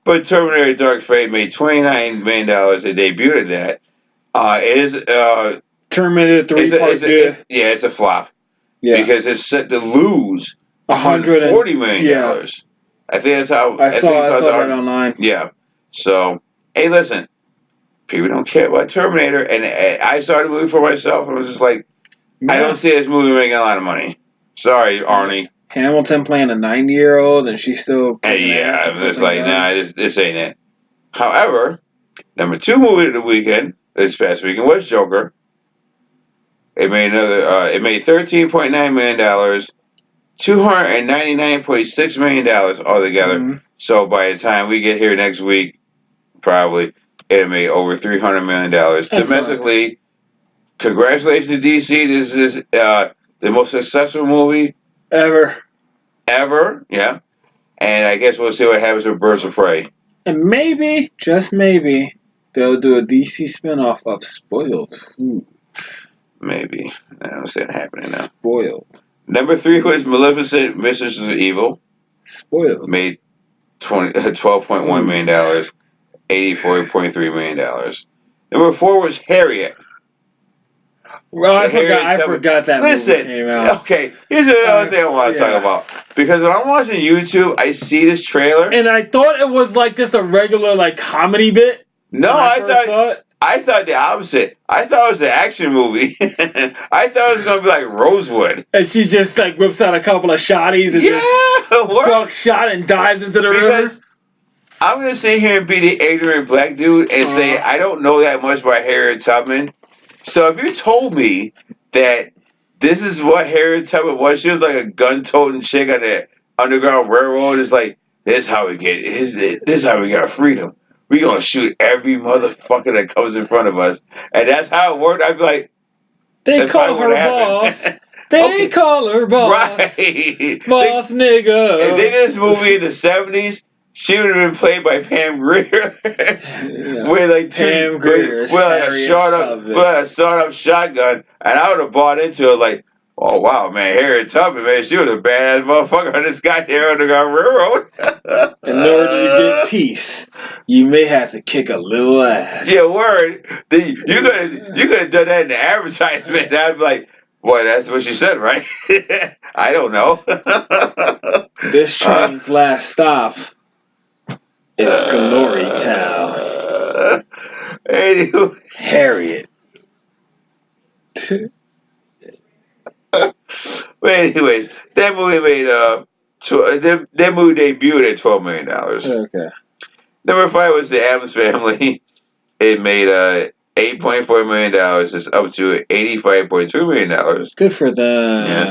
But Terminator Dark Fate made $29 million. It debuted at that. It is Terminator 3 Part 2. Yeah, it's a flop. Yeah. Because it's set to lose $140 million. Yeah. I think that's how I saw that online. Yeah. So, hey, listen. People don't care about Terminator, and I saw the movie for myself, and I was just like, I don't see this movie making a lot of money. Sorry, Arnie. Hamilton playing a 90-year-old, and she's still. Yeah, I'm just like, nah, this ain't it. However, number two movie of the weekend, this past weekend, was Joker. It made $13.9 million, $299.6 million altogether. So by the time we get here next week, probably it made over $300 million domestically. Right. Congratulations to DC. This is the most successful movie ever. Yeah. And I guess we'll see what happens with Birds of Prey. And maybe, just maybe, they'll do a DC spinoff of Spoiled Food. Maybe. I don't see it happening now. Spoiled. Number 3 was Maleficent, Mistress of Evil. Spoiled. Made $12.1 million, $84.3 million. Number 4 was Harriet. Well, I forgot that movie came out. Okay, here's another thing I want to talk about. Because when I'm watching YouTube, I see this trailer. And I thought it was like just a regular like comedy bit. No, I thought the opposite. I thought it was an action movie. I thought it was going to be like Rosewood. And she just like whips out a couple of shotties and just shot and dives into the river. I'm going to sit here and be the ignorant black dude and say I don't know that much about Harriet Tubman. So if you told me that this is what Harriet Tubman was, she was like a gun-toting chick on the Underground Railroad. It's like, this is how we get our freedom. We gonna shoot every motherfucker that comes in front of us, and that's how it worked. I'd be like, they call her boss. They call her boss. Right, boss nigga. If they did this movie in the 70s, she would have been played by Pam Grier. With like Pam Grier, with a sawed-up shotgun, and I would have bought into it like, oh wow, man, Harriet Tubman, man, she was a badass motherfucker on this goddamn Underground Railroad. In order to get peace, you may have to kick a little ass. Yeah, word. You could have done that in the advertisement. I'd be like, boy, that's what she said, right? I don't know. This train's last stop is Glory Town. Anyway. Harriet. But anyways, that movie made that movie debuted at $12 million. Okay. Number 5 was The Addams Family. It made $8.4 million. It's up to $85.2 million. Good for them. Yes.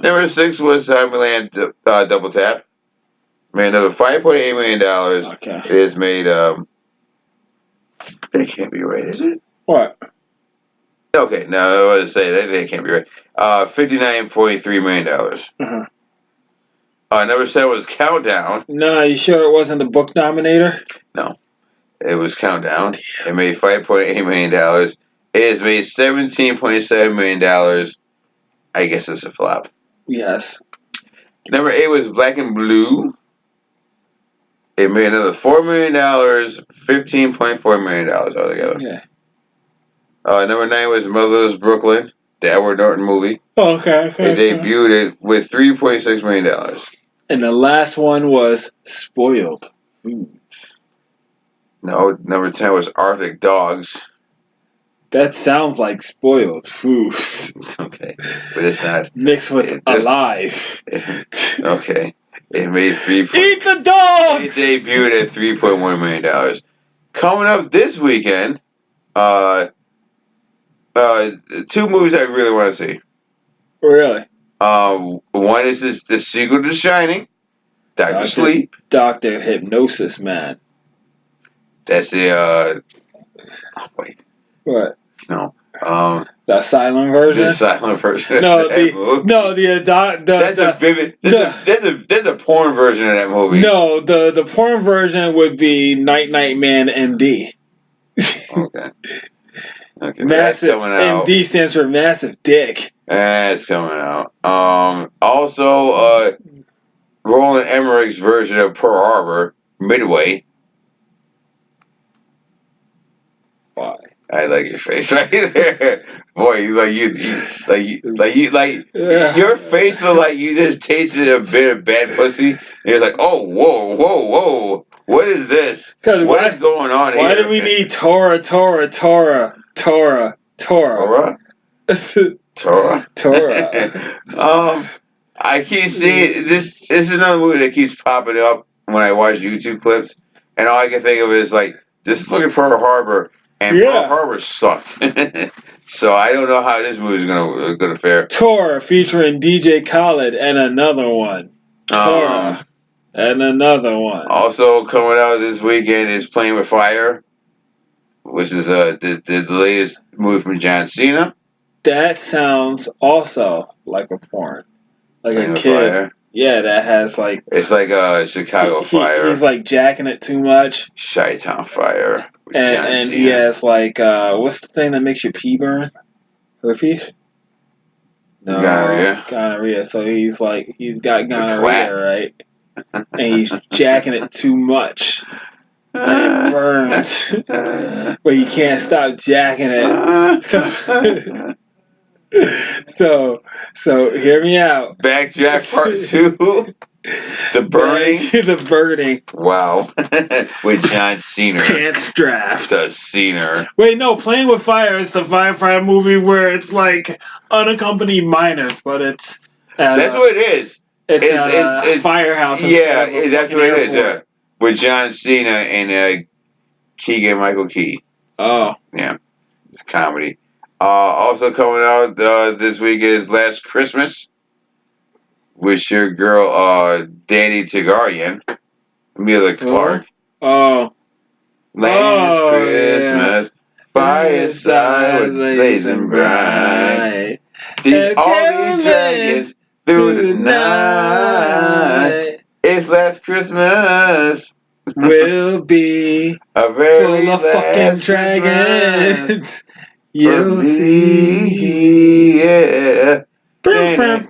Number 6 was Cyberland Double Tap. Made another $5.8 million. Okay. It has made that can't be right, is it? What? Okay, no, I was to say that can't be right. $59.3 million. Uh-huh. Number 7 was Countdown. No, you sure it wasn't the book nominator? No, it was Countdown. Damn. It made $5.8 million. It has made $17.7 million. I guess it's a flop. Yes. Number 8 was Black and Blue. It made another $4 million, $15.4 million altogether. Yeah. Number 9 was Motherless Brooklyn, the Edward Norton movie. Okay. It debuted it with $3.6 million. And the last one was Spoiled Foods. No, number 10 was Arctic Dogs. That sounds like spoiled foods. Okay, but it's not. Mixed with alive. Okay. It made Eat the dogs! It debuted at $3.1 million. Coming up this weekend, 2 movies I really want to see. Really? One is the sequel to The Shining, Dr. Sleep. Dr. Hypnosis Man. That's the wait. What? No. The silent version? The silent version. No, That's a porn version of that movie. No, the porn version would be Night Night Man MD. Okay. Okay. Massive, that's coming out. MD stands for massive dick. That's coming out. Also, Roland Emmerich's version of Pearl Harbor, Midway. Why? I like your face right there, boy. Your face look like you just tasted a bit of bad pussy. And you're like, oh, whoa, what is this? What is going on here? Why do we need Torah? I keep seeing this. This is another movie that keeps popping up when I watch YouTube clips, and all I can think of is like, just look at Pearl Harbor. And Pearl Harbor sucked. So I don't know how this movie is gonna fare. Torah featuring DJ Khaled and another one. Torah and another one. Also coming out this weekend is Playing with Fire, which is the latest movie from John Cena. That sounds also like a porn. Like Playing a with kid. Fire. Yeah, that has like... It's like Chicago Fire. He's like jacking it too much. Chi-Town Fire. And he has like, what's the thing that makes your pee burn? Herpes? No. Gonorrhea. So he's got gonorrhea, right? And he's jacking it too much. And it burns. But he can't stop jacking it. So hear me out. Backjack Part 2. The Burning. The Burning. Wow. With John Cena. Pants draft. The Cena. Wait, no. Playing with Fire is the firefighter movie where it's like unaccompanied minors, but it's... That's what it is. It's a firehouse. Yeah, that's what it is. Yeah. With John Cena and Keegan-Michael Key. Oh. Yeah. It's comedy. Also coming out this week is Last Christmas. With your girl, Danny Targaryen, Emilia Clarke. Oh. Last Christmas, fireside with blazing bright. All these dragons through the night. It's last Christmas. Will be a very full of fucking dragons. You'll see, yeah. God,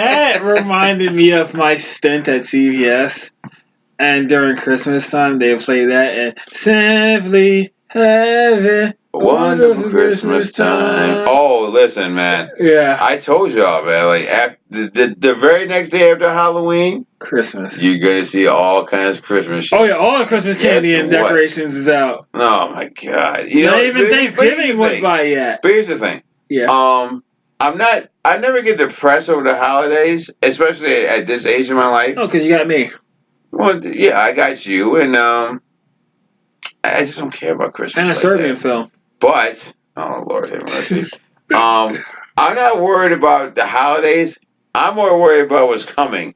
that reminded me of my stint at CVS, and during Christmas time they would play that and simply having a wonderful Christmas time. Oh, listen, man. Yeah, I told y'all, man. Like after the very next day after Halloween, Christmas, you're gonna see all kinds of Christmas shit. Oh yeah, all the Christmas candy and decorations is out. Oh my God! Not even Thanksgiving went by yet. But here's the thing. Yeah. I never get depressed over the holidays, especially at this age of my life. Oh, because you got me. Well, yeah, I got you, and I just don't care about Christmas. And a Serbian film. But Oh Lord have mercy. I'm not worried about the holidays. I'm more worried about what's coming,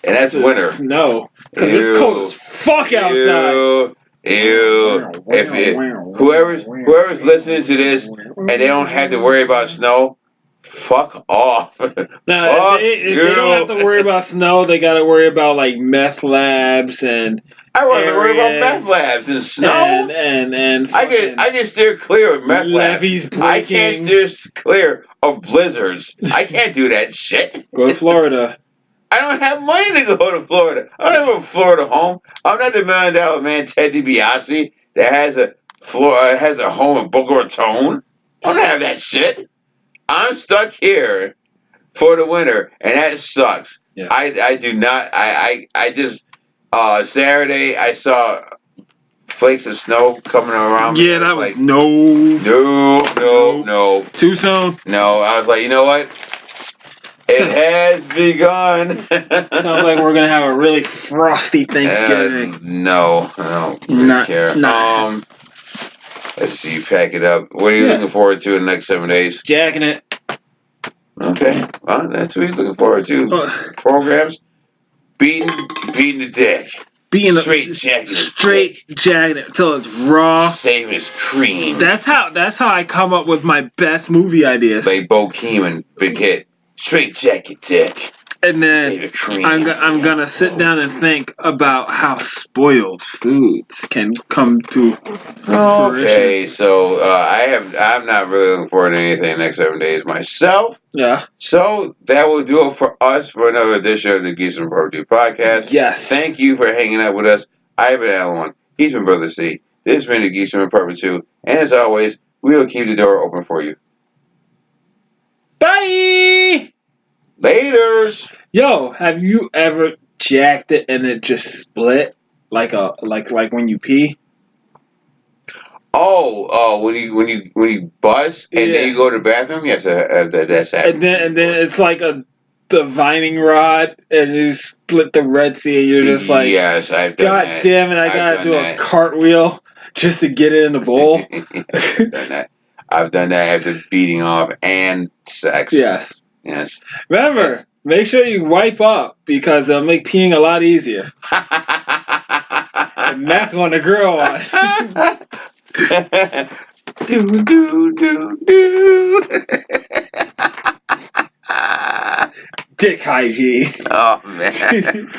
and that's The winter. snow, because it's cold as fuck outside. Ew. Whoever's listening to this and they don't have to worry about snow, fuck off. Now, if they don't have to worry about snow, they got to worry about like meth labs and I rather worry about meth labs and snow. and I can steer clear of meth labs. levees I can't breaking. steer clear of blizzards. I can't do that shit. Go to Florida. I don't have money to go to Florida. I don't have a Florida home. I'm not the $1 million man Ted DiBiase that has a home in Boca Raton. I don't have that shit. I'm stuck here for the winter, and that sucks. Yeah. I do not. I just Saturday I saw flakes of snow coming around me. Yeah, that was like no. Too soon. No, I was like, you know what? It has begun. Sounds like we're gonna have a really frosty Thanksgiving. No, I don't really care. Let's see, pack it up. What are you looking forward to in the next 7 days? Jacking it. Okay, well, that's what he's looking forward to. Programs, beating the dick. Straight jacking it till it's raw. Same as cream. That's how I come up with my best movie ideas. Like Bo Keeman, big hit. Straight jacket dick. And then I'm gonna sit down and think about how spoiled foods can come to fruition. So I'm not really looking forward to anything in the next 7 days myself. Yeah. So that will do it for us for another edition of the Geeks From Apt podcast. Yes. Thank you for hanging out with us. I've been Alan. He's been Brother C. This has been the Geeks From Apt 2. And as always, we will keep the door open for you. Bye! Laters! Yo, have you ever jacked it and it just split like when you pee? When you bust and then you go to the bathroom? Yes, that's happened. And then it's like a divining rod and you split the Red Sea and you're just like, yes, I've done that. God damn it, I gotta do a cartwheel just to get it in the bowl. I've done that after beating off and sex. Yes. Yes. Remember, make sure you wipe up because it'll make peeing a lot easier. And that's when the girl on. do. Dick hygiene. Oh man.